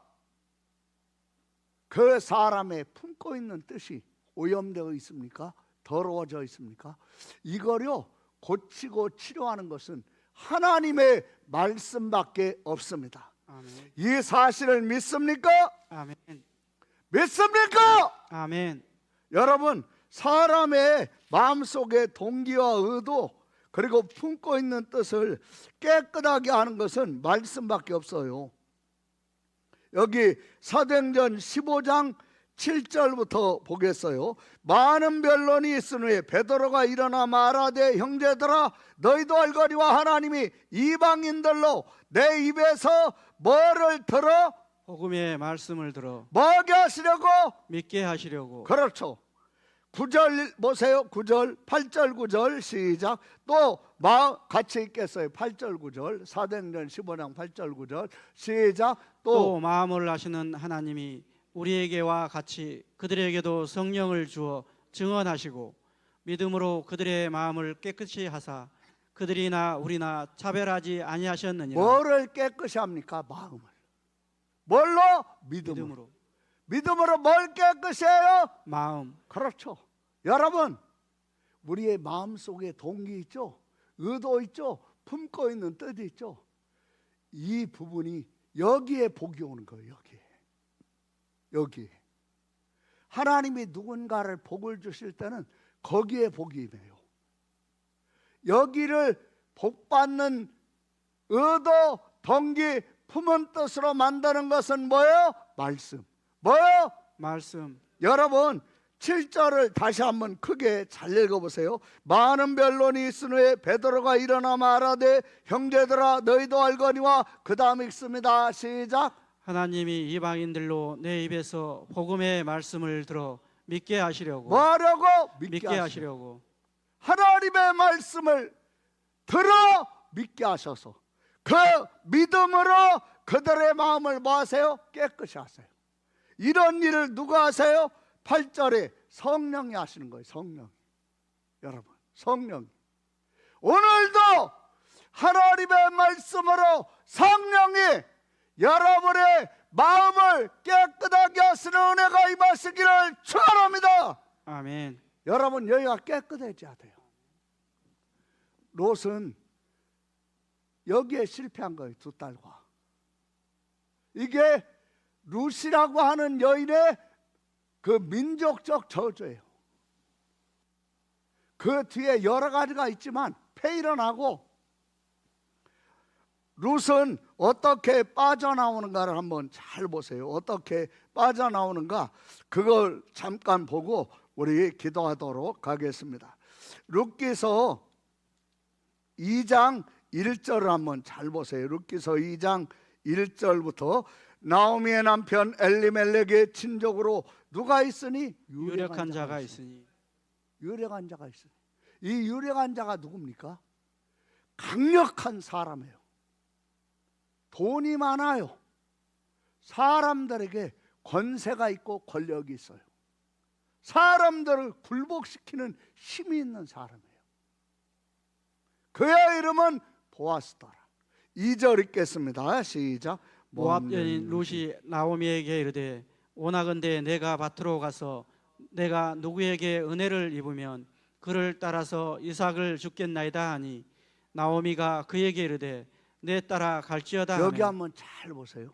그 사람의 품고 있는 뜻이 오염되어 있습니까? 더러워져 있습니까? 이거요 고치고 치료하는 것은 하나님의 말씀밖에 없습니다. 아멘. 이 사실을 믿습니까? 아멘. 믿습니까? 아멘. 여러분, 사람의 마음속의 동기와 의도 그리고 품고 있는 뜻을 깨끗하게 하는 것은 말씀밖에 없어요. 여기 사도행전 15장 7절부터 보겠어요. 많은 변론이 있으니 베드로가 일어나 말하되 형제들아 너희도 알거니와 하나님이 이방인들로 내 입에서 뭐를 들어 복음의 말씀을 들어 뭐게 하시려고? 믿게 하시려고. 그렇죠. 9절 보세요. 9절 8절 9절 시작. 또 같이 읽겠어요. 8절 9절 사도행전 15장 8절 9절 시작. 또 마음을 아시는 하나님이 우리에게와 같이 그들에게도 성령을 주어 증언하시고 믿음으로 그들의 마음을 깨끗이 하사 그들이나 우리나 차별하지 아니하셨느니라. 뭐를 깨끗이 합니까? 마음을. 뭘로? 믿음으로. 믿음으로 뭘 깨끗이 해요? 마음. 그렇죠. 여러분, 우리의 마음속에 동기 있죠? 의도 있죠? 품고 있는 뜻이 있죠? 이 부분이 여기에 복이 오는 거예요. 여기에 하나님이 누군가를 복을 주실 때는 거기에 복이 임해요. 여기를 복받는 의도, 동기, 품은 뜻으로 만드는 것은 뭐예요? 말씀. 뭐예요? 말씀. 여러분 7절을 다시 한번 크게 잘 읽어보세요. 많은 변론이 있으니 베드로가 일어나 말하되 형제들아 너희도 알거니와 그 다음에 읽습니다. 시작. 하나님이 이방인들로 내 입에서 복음의 말씀을 들어 믿게 하시려고. 뭐 하려고? 믿게 하시려고. 하나님의 말씀을 들어 믿게 하셔서 그 믿음으로 그들의 마음을 뭐 하세요? 깨끗이 하세요. 이런 일을 누가 하세요? 8절에 성령이 하시는 거예요. 성령. 여러분, 성령. 오늘도 하나님의 말씀으로 성령이 여러분의 마음을 깨끗하게 하시는 은혜가 임하시기를 축원합니다. 아멘. 여러분, 여기가 깨끗해져야 돼요. 롯은 여기에 실패한 거예요. 두 딸과. 이게 룻이라고 하는 여인의 그 민족적 저주예요. 그 뒤에 여러 가지가 있지만 폐일어나고 룻은 어떻게 빠져나오는가를 한번 잘 보세요. 어떻게 빠져나오는가 그걸 잠깐 보고 우리 기도하도록 하겠습니다. 룻기서 2장 1절을 한번 잘 보세요. 룻기서 2장 1절부터 나오미의 남편 엘리멜렉의 친족으로 누가 있으니? 유력한 자가 있으니. 유력한 자가 있으니. 이 유력한 자가 누굽니까? 강력한 사람이에요. 돈이 많아요. 사람들에게 권세가 있고 권력이 있어요. 사람들을 굴복시키는 힘이 있는 사람이에요. 그의 이름은 보아스더라. 2절 읽겠습니다. 시작. 모압 여인 룻이 나오미에게 이르되 원하건대 내가 밭으로 가서 내가 누구에게 은혜를 입으면 그를 따라서 이삭을 주겠나이다 하니 나오미가 그에게 이르되 내 따라 갈지어다. 여기 한번 잘 보세요.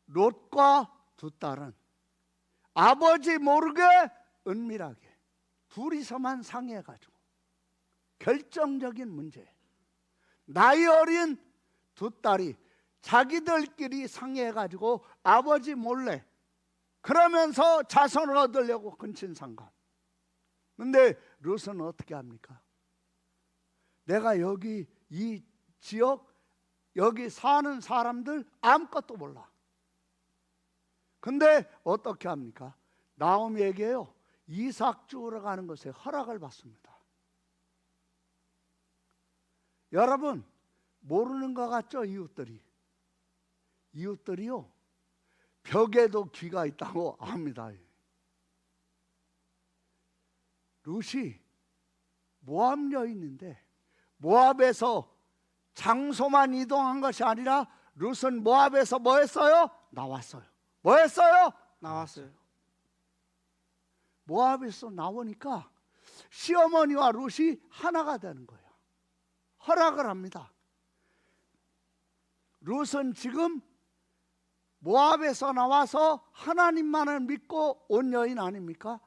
롯과 두 딸은 아버지 모르게 은밀하게 둘이서만 상의해가지고 결정적인 문제, 나이 어린 두 딸이 자기들끼리 상의해가지고 아버지 몰래 그러면서 자손을 얻으려고 근친상간. 근데 룻은 어떻게 합니까? 내가 여기 이 지역 여기 사는 사람들 아무것도 몰라. 근데 어떻게 합니까? 나오미에게요 이삭 주우러 가는 것에 허락을 받습니다. 여러분 모르는 것 같죠? 이웃들이요 벽에도 귀가 있다고 압니다. 룻이 모압 여인인데 모압에서 장소만 이동한 것이 아니라 룻은 모압에서 뭐 했어요? 나왔어요. 뭐 했어요? 나왔어요. 모압에서 나오니까 시어머니와 룻이 하나가 되는 거예요. 허락을 합니다. 룻은 지금 모압에서 나와서 하나님만을 믿고 온 여인 아닙니까?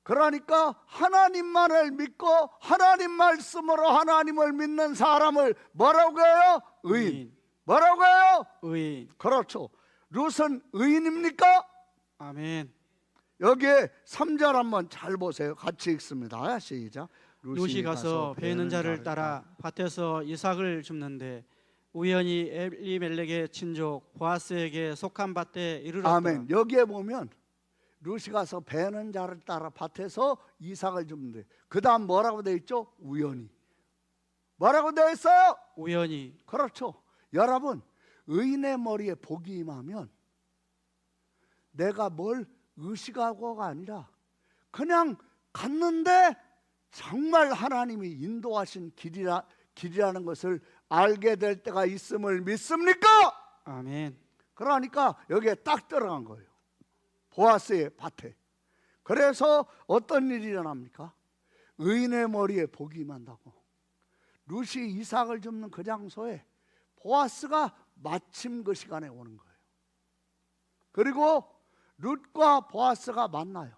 그러니까 하나님만을 믿고 하나님 말씀으로 하나님을 믿는 사람을 뭐라고 해요? 의인. 뭐라고 해요? 의인. 그렇죠. 룻은 의인입니까? 아멘. 여기에 3절 한번 잘 보세요. 같이 읽습니다. 시작. 룻이 가서 베는 자를 따라 밭에서 이삭을 줍는데 우연히 엘리멜렉의 친족 보아스에게 속한 밭에 이르렀더라. 아멘. 여기에 보면 룻이 가서 베는 자를 따라 밭에서 이삭을 줍는데 그 다음 뭐라고 되어 있죠? 우연히. 뭐라고 되어 있어요? 우연히. 그렇죠. 여러분, 의인의 머리에 복이 임하면 내가 뭘 의식하고가 아니라 그냥 갔는데 정말 하나님이 인도하신 길이라는 것을 알게 될 때가 있음을 믿습니까? 아멘. 그러니까 여기에 딱 들어간 거예요. 보아스의 밭에. 그래서 어떤 일이 일어납니까? 의인의 머리에 복이 임한다고. 룻이 이삭을 줍는 그 장소에 보아스가 마침 그 시간에 오는 거예요. 그리고 룻과 보아스가 만나요.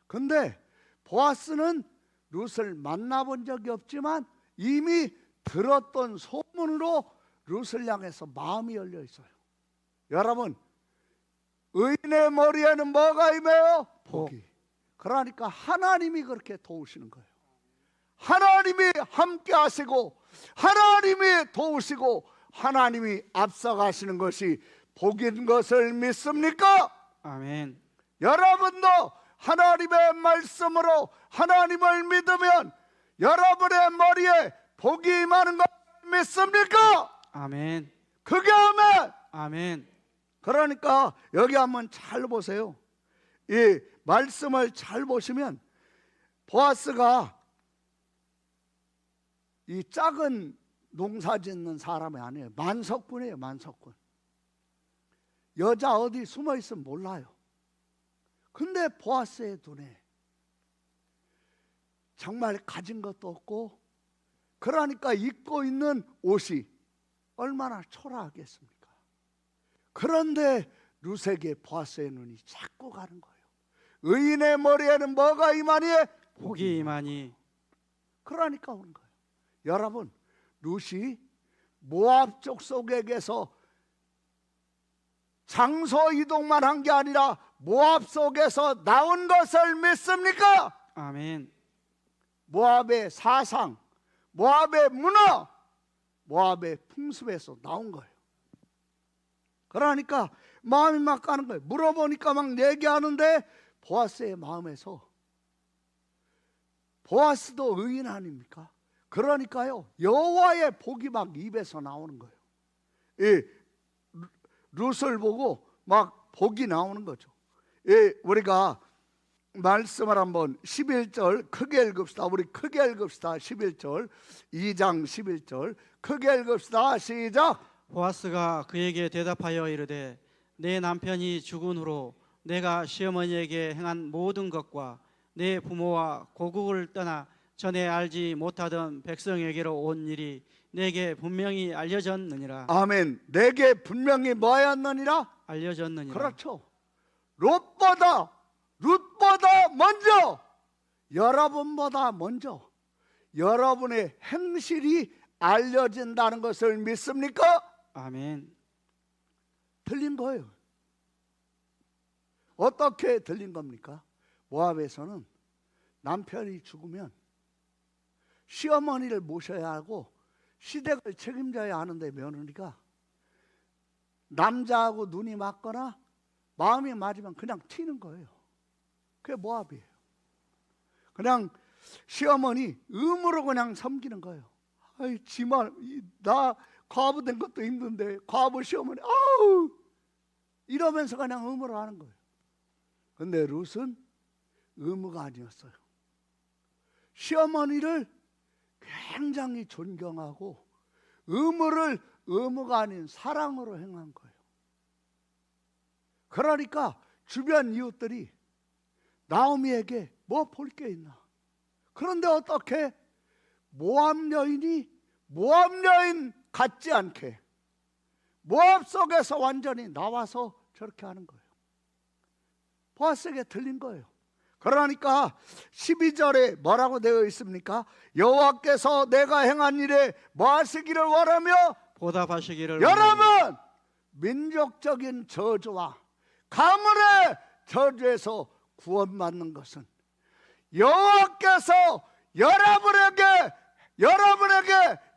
근데 보아스는 룻을 만나본 적이 없지만 이미 들었던 소문으로 룻을 향해서 마음이 열려 있어요. 여러분, 의인의 머리에는 뭐가 임해요? 복이. 그러니까 하나님이 그렇게 도우시는 거예요. 하나님이 함께 하시고 하나님이 도우시고 하나님이 앞서가시는 것이 복인 것을 믿습니까? 아멘. 여러분도 하나님의 말씀으로 하나님을 믿으면 여러분의 머리에 복이 임하는 것 믿습니까? 아멘. 그게 아멘. 아멘. 그러니까 여기 한번 잘 보세요. 이 말씀을 잘 보시면 보아스가 이 작은 농사 짓는 사람이 아니에요. 만석군이에요. 만석군. 여자 어디 숨어 있으면 몰라요. 근데 보아스의 눈에 정말 가진 것도 없고 그러니까 입고 있는 옷이 얼마나 초라하겠습니까? 그런데 룻에게 보아스의 눈이 자꾸 가는 거예요. 의인의 머리에는 뭐가 임하니? 복이 임하니. 그러니까 오는 거예요. 여러분, 룻이 모압 족속에게서 장소 이동만 한 게 아니라 모압 속에서 나온 것을 믿습니까? 아멘. 모압의 사상, 모압의 문화, 모압의 풍습에서 나온 거예요. 그러니까 마음이 막 가는 거예요. 물어보니까 막 얘기하는데 보아스의 마음에서, 보아스도 의인 아닙니까? 그러니까요, 여호와의 복이 막 입에서 나오는 거예요. 이 룻을 보고 막 복이 나오는 거죠. 우리가 말씀을 한번 11절 크게 읽읍시다. 우리 크게 읽읍시다. 11절 2장 11절 크게 읽읍시다. 시작. 보아스가 그에게 대답하여 이르되 내 남편이 죽은 후로 내가 시어머니에게 행한 모든 것과 내 부모와 고국을 떠나 전에 알지 못하던 백성에게로 온 일이 내게 분명히 알려졌느니라. 아멘. 내게 분명히 뭐였느니라? 알려졌느니라. 그렇죠. 룻보다 먼저, 여러분보다 먼저 여러분의 행실이 알려진다는 것을 믿습니까? 아멘. 들린 거예요. 어떻게 들린 겁니까? 모압에서는 남편이 죽으면 시어머니를 모셔야 하고 시댁을 책임져야 하는데 며느리가 남자하고 눈이 맞거나 마음이 맞으면 그냥 튀는 거예요. 그게 모압이에요. 그냥 시어머니 의무로 그냥 섬기는 거예요. 아이 지만 나 과부 된 것도 힘든데 과부 시어머니 아우 이러면서 그냥 의무로 하는 거예요. 근데 룻은 의무가 아니었어요. 시어머니를 굉장히 존경하고 의무를 의무가 아닌 사랑으로 행한 거예요. 그러니까 주변 이웃들이 나오미에게 뭐 볼 게 있나? 그런데 어떻게 모압 여인이 모압 여인 같지 않게 모압 속에서 완전히 나와서 저렇게 하는 거예요. 보아스에게 들린 거예요. 그러니까 12절에 뭐라고 되어 있습니까? 여호와께서 내가 행한 일에 뭐 하시기를 원하며 보답하시기를 여러분, 민족적인 저주와 가문의 저주에서 구원받는 것은 여호와께서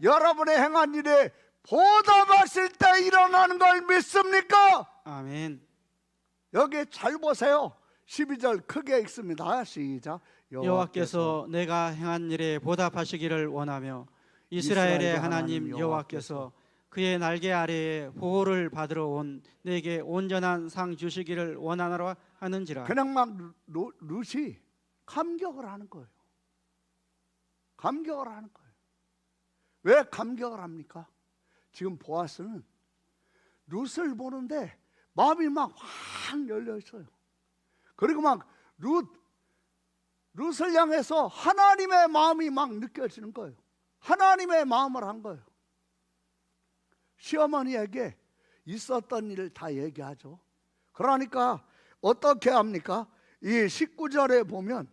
여러분의 행한 일에 보답하실 때 일어나는 걸 믿습니까? 아멘. 여기 잘 보세요. 12절 크게 읽습니다. 시작. 여호와께서 내가 행한 일에 보답하시기를 원하며 이스라엘의 하나님 여호와께서 그의 날개 아래에 보호를 받으러 온 내게 온전한 상 주시기를 원하노라 하는지라. 그냥 막 룻이 감격을 하는 거예요. 감격을 하는 거예요. 왜 감격을 합니까? 지금 보아스는 룻을 보는데 마음이 막 확 열려 있어요. 그리고 막 룻을 향해서 하나님의 마음이 막 느껴지는 거예요. 하나님의 마음을 한 거예요. 시어머니에게 있었던 일을 다 얘기하죠. 그러니까 어떻게 합니까? 이 19절에 보면,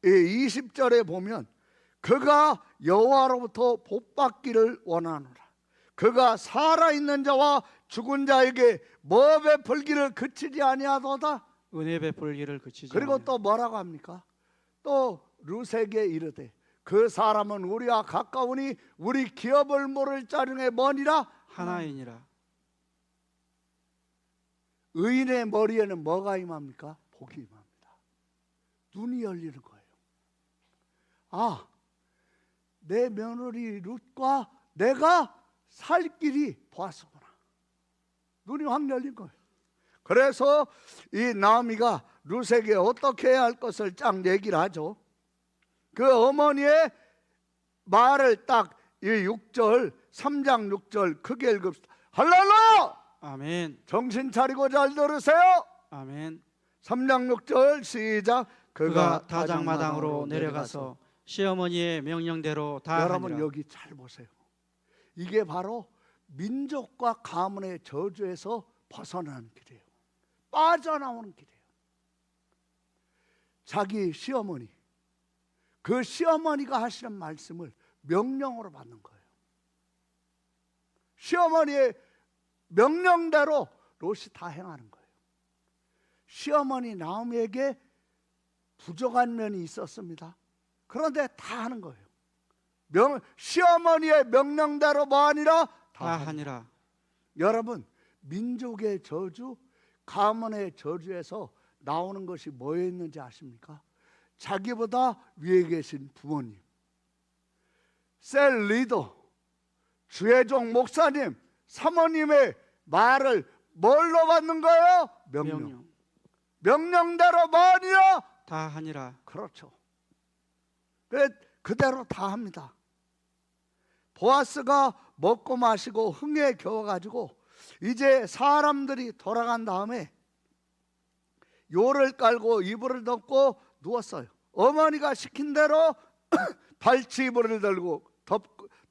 이 20절에 보면 그가 여호와로부터 복받기를 원하노라. 그가 살아있는 자와 죽은 자에게 뭐 베풀기를 그치지 아니하도다. 은혜 베풀기를 그치지. 그리고 또 뭐라고 합니까? 또 룻에게 이르되 그 사람은 우리와 가까우니 우리 기업을 모를 자중에 머니라 하나이니라. 의인의 머리에는 뭐가 임합니까? 복이 임합니다. 눈이 열리는 거예요. 아, 내 며느리 룻과 내가 살 길이 보았구나. 눈이 확 열린 거예요. 그래서 이 나오미가 룻에게 어떻게 해야 할 것을 쫙 얘기를 하죠. 그 어머니의 말을 딱 이 6절 3장 6절 크게 읽읍시다. 할렐루야! 아멘. 정신 차리고 잘 들으세요. 아멘. 3장 6절 시작. 그가 다장마당으로 내려가서 시어머니의 명령대로 다 여러분 하니라. 여기 잘 보세요. 이게 바로 민족과 가문의 저주에서 벗어나는 길이에요. 빠져나오는 길이에요. 자기 시어머니, 그 시어머니가 하시는 말씀을 명령으로 받는 거예요. 시어머니의 명령대로 롯이 다 행하는 거예요. 시어머니 나오미에게 부족한 면이 있었습니다. 그런데 다 하는 거예요. 시어머니의 명령대로 뭐 아니라 다 하니라. 여러분, 민족의 저주, 가문의 저주에서 나오는 것이 뭐였는지 아십니까? 자기보다 위에 계신 부모님, 셀 리더, 주의 종 목사님, 사모님의 말을 뭘로 받는 거예요? 명령. 명령대로 뭐 아니라 다 하니라. 그렇죠. 그대로 다 합니다. 보아스가 먹고 마시고 흥에 겨워가지고 이제 사람들이 돌아간 다음에 요를 깔고 이불을 덮고 누웠어요. 어머니가 시킨 대로 발치 이불을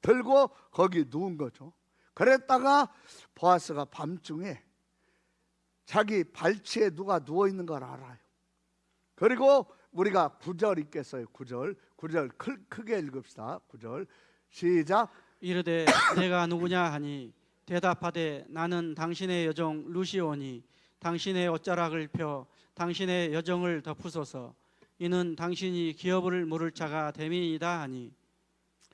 들고 거기 누운 거죠. 그랬다가 보아스가 밤중에 자기 발치에 누가 누워 있는 걸 알아요. 그리고 우리가 9절 읽겠어요. 9절 크게 읽읍시다. 9절 시작. 이르되 내가 누구냐 하니 대답하되 나는 당신의 여종 루시오니 당신의 옷자락을 펴 당신의 여정을 덮으소서. 이는 당신이 기업을 물을 자가 됨이이다 하니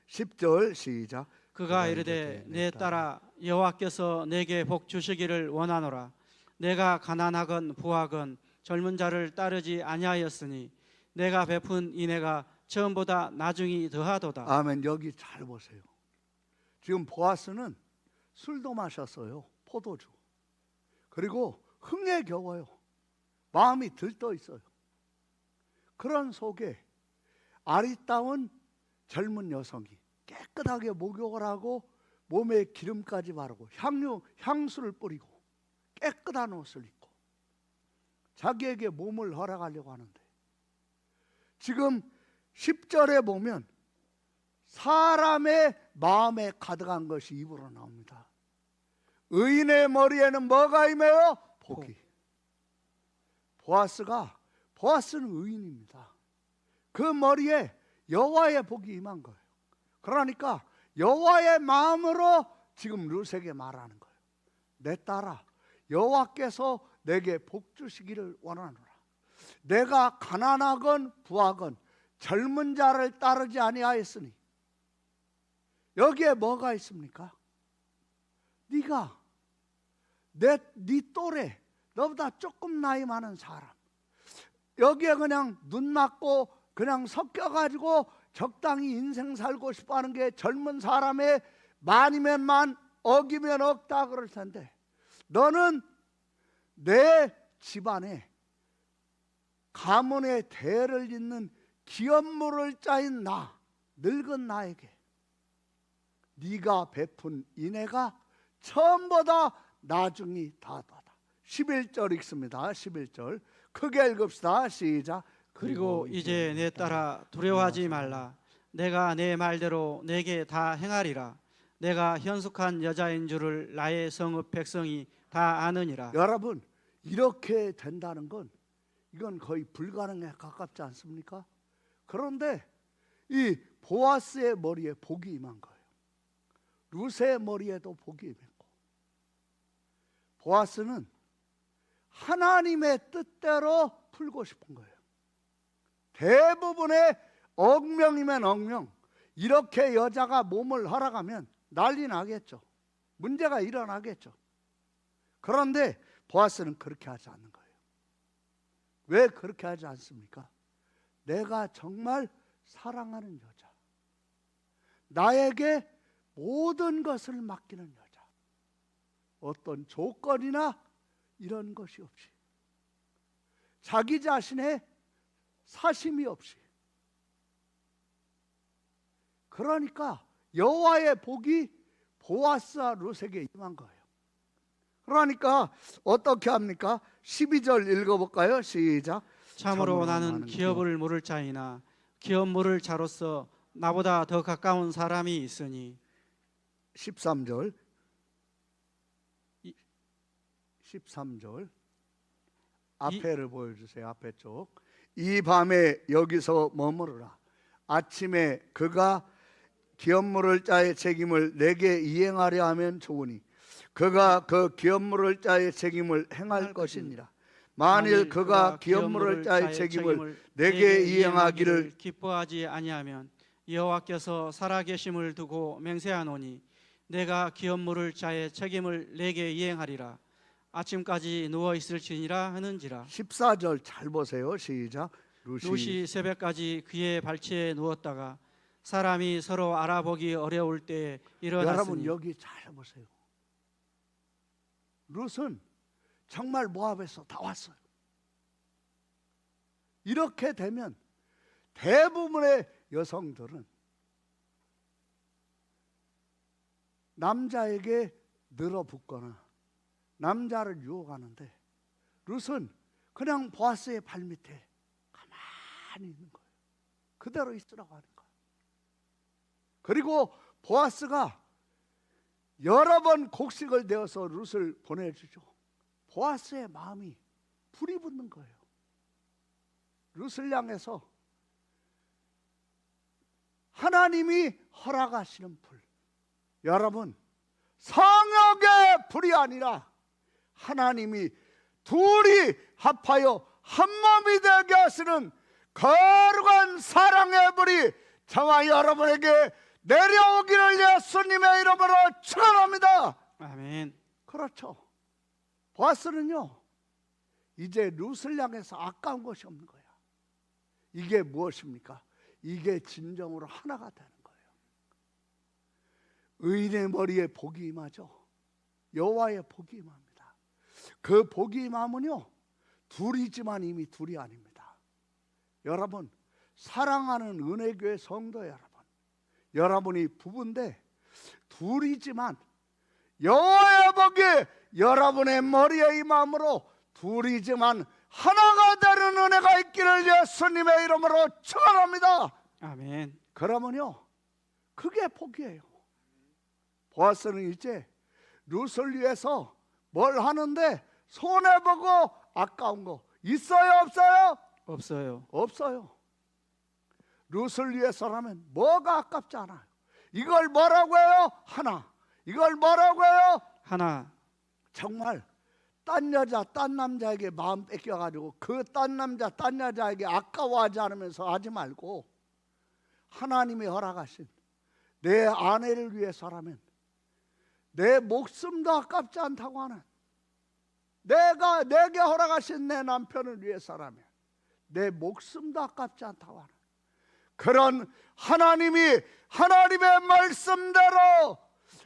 10절 시작. 그가 이르되 내 딸아 여호와께서 내게 복 주시기를 원하노라. 내가 가난하건 부하건 젊은 자를 따르지 아니하였으니 내가 베푼 인애가 처음보다 나중이 더하도다. 아멘. 여기 잘 보세요. 지금 보아스는 술도 마셨어요. 포도주. 그리고 흥에 겨워요. 마음이 들떠 있어요. 그런 속에 아리따운 젊은 여성이 깨끗하게 목욕을 하고 몸에 기름까지 바르고 향수를 뿌리고 깨끗한 옷을 입고 자기에게 몸을 허락하려고 하는데 지금 10절에 보면 사람의 마음에 가득한 것이 입으로 나옵니다. 의인의 머리에는 뭐가 임해요? 복이. 보아스는 의인입니다. 그 머리에 여호와의 복이 임한 거예요. 그러니까 여호와의 마음으로 지금 룻에게 말하는 거예요. 내 딸아, 여호와께서 내게 복 주시기를 원하노라. 내가 가난하건 부하건 젊은 자를 따르지 아니하였으니. 여기에 뭐가 있습니까? 네가 네 또래, 너보다 조금 나이 많은 사람, 여기에 그냥 눈 맞고 그냥 섞여가지고 적당히 인생 살고 싶어하는 게 젊은 사람의 많으면 만, 억이면 억다 그럴 텐데, 너는 내 집안에 가문의 대를 잇는 기업물을 짜인 나, 늙은 나에게 네가 베푼 인애가 처음보다 나중이 다하다. 11절 읽습니다. 11절 크게 읽읍시다. 시작. 그리고 이제 내 딸아, 두려워하지 말라. 내가 내 말대로 내게 다 행하리라. 내가 현숙한 여자인 줄을 나의 성읍 백성이 다 아느니라. 여러분, 이렇게 된다는 건 이건 거의 불가능에 가깝지 않습니까? 그런데 이 보아스의 머리에 복이 임한 거예요. 룻의 머리에도 복이 임했고, 보아스는 하나님의 뜻대로 풀고 싶은 거예요. 대부분의 억명이면 억명, 이렇게 여자가 몸을 허락하면 난리 나겠죠. 문제가 일어나겠죠. 그런데 보아스는 그렇게 하지 않는 거예요. 왜 그렇게 하지 않습니까? 내가 정말 사랑하는 여자, 나에게 모든 것을 맡기는 여자, 어떤 조건이나 이런 것이 없이, 자기 자신의 사심이 없이, 그러니까 여호와의 복이 보아스와 룻에게 임한 거예요. 그러니까 어떻게 합니까? 12절 읽어볼까요? 시작. 참으로 나는 기업을 물을 자이나 기업 물을 자로서 나보다 더 가까운 사람이 있으니. 13절 앞에를 보여주세요. 앞에 쪽. 이 밤에 여기서 머무르라. 아침에 그가 기업 물을 자의 책임을 내게 이행하려 하면 좋으니 그가 그 기업 물을 자의 책임을 행할 것이니라. 만일 그가 기업 물을 자의 책임을 내게 이행하기를 기뻐하지 아니하면 여호와께서 살아계심을 두고 맹세하노니 내가 기업 물을 자의 책임을 내게 이행하리라. 아침까지 누워 있을지니라 하는지라. 14절 잘 보세요. 시작. 룻이 새벽까지 그의 발치에 누웠다가 사람이 서로 알아보기 어려울 때에 일어났으니. 여러분 여기 잘 보세요. 룻은 정말 모압에서 다 왔어요. 이렇게 되면 대부분의 여성들은 남자에게 늘어붙거나 남자를 유혹하는데, 룻은 그냥 보아스의 발밑에 가만히 있는 거예요. 그대로 있으라고 하는 거예요. 그리고 보아스가 여러 번 곡식을 내어서 룻을 보내주죠. 보아스의 마음이 불이 붙는 거예요. 룻을 향해서 하나님이 허락하시는 불, 여러분 성역의 불이 아니라 하나님이 둘이 합하여 한 몸이 되게 하시는 거룩한 사랑의 불이 저와 여러분에게 내려오기를 예수님의 이름으로 축원합니다. 아멘. 그렇죠. 보아스는요 이제 룻을 향해서 아까운 것이 없는 거야. 이게 무엇입니까? 이게 진정으로 하나가 되는 거예요. 의인의 머리에 복이 임하죠. 여호와의 복이 임합니다. 그 복이 임하면요 둘이지만 이미 둘이 아닙니다. 여러분 사랑하는 은혜교회 성도 여러분, 여러분이 부부인데 둘이지만 여호와의 복이 여러분의 머리에 임함으로 둘이지만 하나가 되는 은혜가 있기를 예수님의 이름으로 축원합니다. 아멘. 그러면요 그게 복이에요. 보아스는 이제 룻을 위해서 뭘 하는데 손해보고 아까운 거 있어요 없어요? 없어요. 없어요. 룻을 위해서라면 뭐가 아깝지 않아요. 이걸 뭐라고 해요? 하나. 이걸 뭐라고 해요? 하나. 정말 딴 여자 딴 남자에게 마음 뺏겨가지고 그 딴 남자 딴 여자에게 아까워하지 않으면서 하지 말고 하나님이 허락하신 내 아내를 위해서라면 내 목숨도 아깝지 않다고 하는, 내게 허락하신 내 남편을 위해서라면 내 목숨도 아깝지 않다고 하는 그런 하나님이 하나님의 말씀대로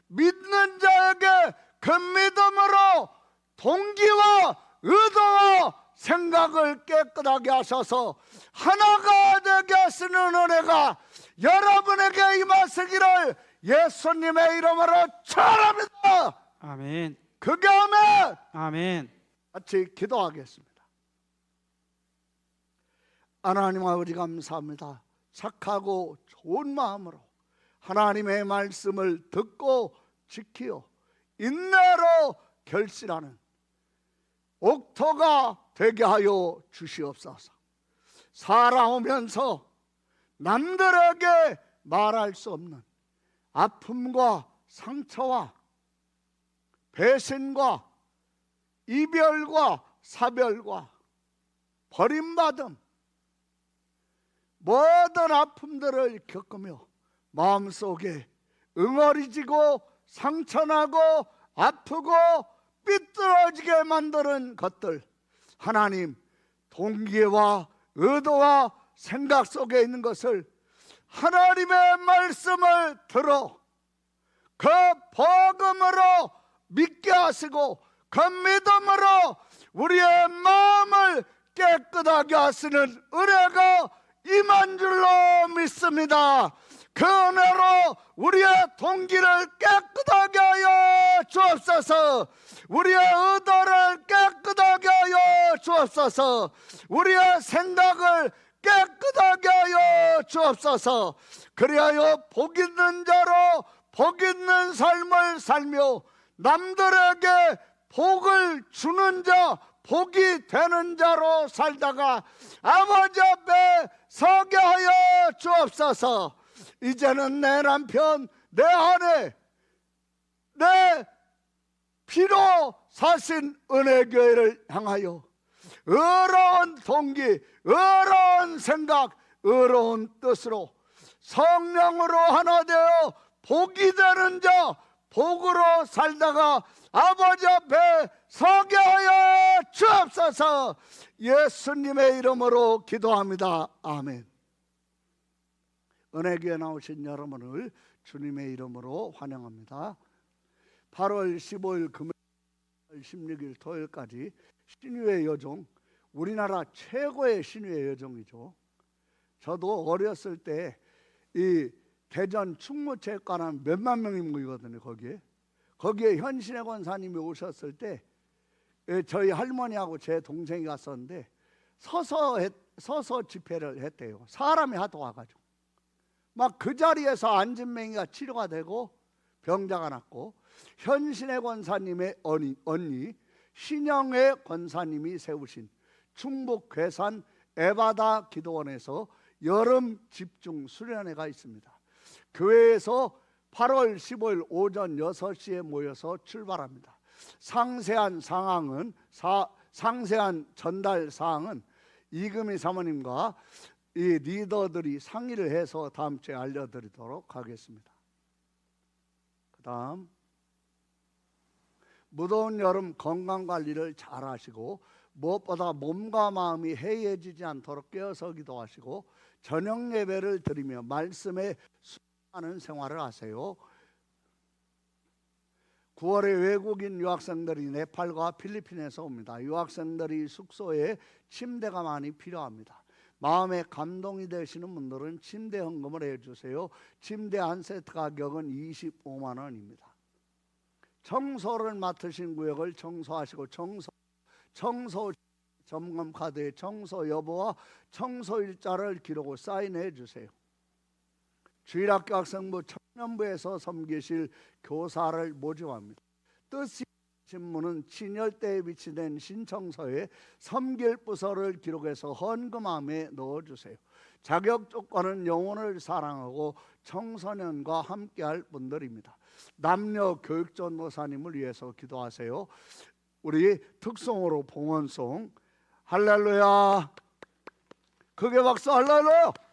믿는 자에게 그 믿음으로 동기와 의도와 생각을 깨끗하게 하셔서 하나가 되게 하시는 은혜가 여러분에게 임하시기를 예수님의 이름으로 축원합니다. 아멘. 그게 아멘. 아멘. 같이 기도하겠습니다. 하나님 아버지 감사합니다. 착하고 좋은 마음으로 하나님의 말씀을 듣고 지키어 인내로 결실하는 옥토가 되게 하여 주시옵소서. 살아오면서 남들에게 말할 수 없는 아픔과 상처와 배신과 이별과 사별과 버림받음, 모든 아픔들을 겪으며 마음속에 응어리지고 상처나고 아프고 삐뚤어지게 만드는 것들, 하나님 동기와 의도와 생각 속에 있는 것을 하나님의 말씀을 들어 그 복음으로 믿게 하시고 그 믿음으로 우리의 마음을 깨끗하게 하시는 은혜가 임한 줄로 믿습니다. 그 은혜로 우리의 동기를 깨끗하게 하여 주옵소서. 우리의 의도를 깨끗하게 하여 주옵소서. 우리의 생각을 깨끗하게 하여 주옵소서. 그리하여 복 있는 자로 복 있는 삶을 살며 남들에게 복을 주는 자, 복이 되는 자로 살다가 아버지 앞에 서게 하여 주옵소서. 이제는 내 남편, 내 아내, 내 피로 사신 은혜교회를 향하여 의로운 동기, 의로운 생각, 의로운 뜻으로 성령으로 하나 되어 복이 되는 자, 복으로 살다가 아버지 앞에 서게 하여 주옵소서. 예수님의 이름으로 기도합니다. 아멘. 은혜교회 나오신 여러분을 주님의 이름으로 환영합니다. 8월 15일 금요일 16일 토요일까지 신유의 여종, 우리나라 최고의 신유의 여종이죠. 저도 어렸을 때 이 대전 충무체육관은 몇만 명이 모이거든요. 거기에 현신의 권사님이 오셨을 때 저희 할머니하고 제 동생이 갔었는데 서서 집회를 했대요. 사람이 하도 와가지고 막 그 자리에서 앉은 맹이가 치료가 되고 병자가 낫고, 현신의 권사님의 언니 신영의 권사님이 세우신 충북 괴산 에바다 기도원에서 여름 집중 수련회가 있습니다. 교회에서 8월 15일 오전 6시에 모여서 출발합니다. 상세한 전달 사항은 이금희 사모님과 이 리더들이 상의를 해서 다음 주에 알려드리도록 하겠습니다. 그 다음, 무더운 여름 건강관리를 잘 하시고 무엇보다 몸과 마음이 해이해지지 않도록 깨어서 기도하시고 저녁 예배를 드리며 말씀에 순종하는 생활을 하세요. 9월에 외국인 유학생들이 네팔과 필리핀에서 옵니다. 유학생들이 숙소에 침대가 많이 필요합니다. 마음에 감동이 되시는 분들은 침대 헌금을 해주세요. 침대 한 세트 가격은 25만 원입니다. 청소를 맡으신 구역을 청소하시고 청소 점검 카드에 청소 여부와 청소 일자를 기록 사인해 주세요. 주일학교 학생부 청년부에서 섬기실 교사를 모집합니다. 뜻이 신문은 친열대에 비치된 신청서에 섬길 부서를 기록해서 헌금함에 넣어주세요. 자격 조건은 영혼을 사랑하고 청소년과 함께할 분들입니다. 남녀 교육전 노사님을 위해서 기도하세요. 우리 특송으로 봉헌송 할렐루야, 크게 박수 할렐루야.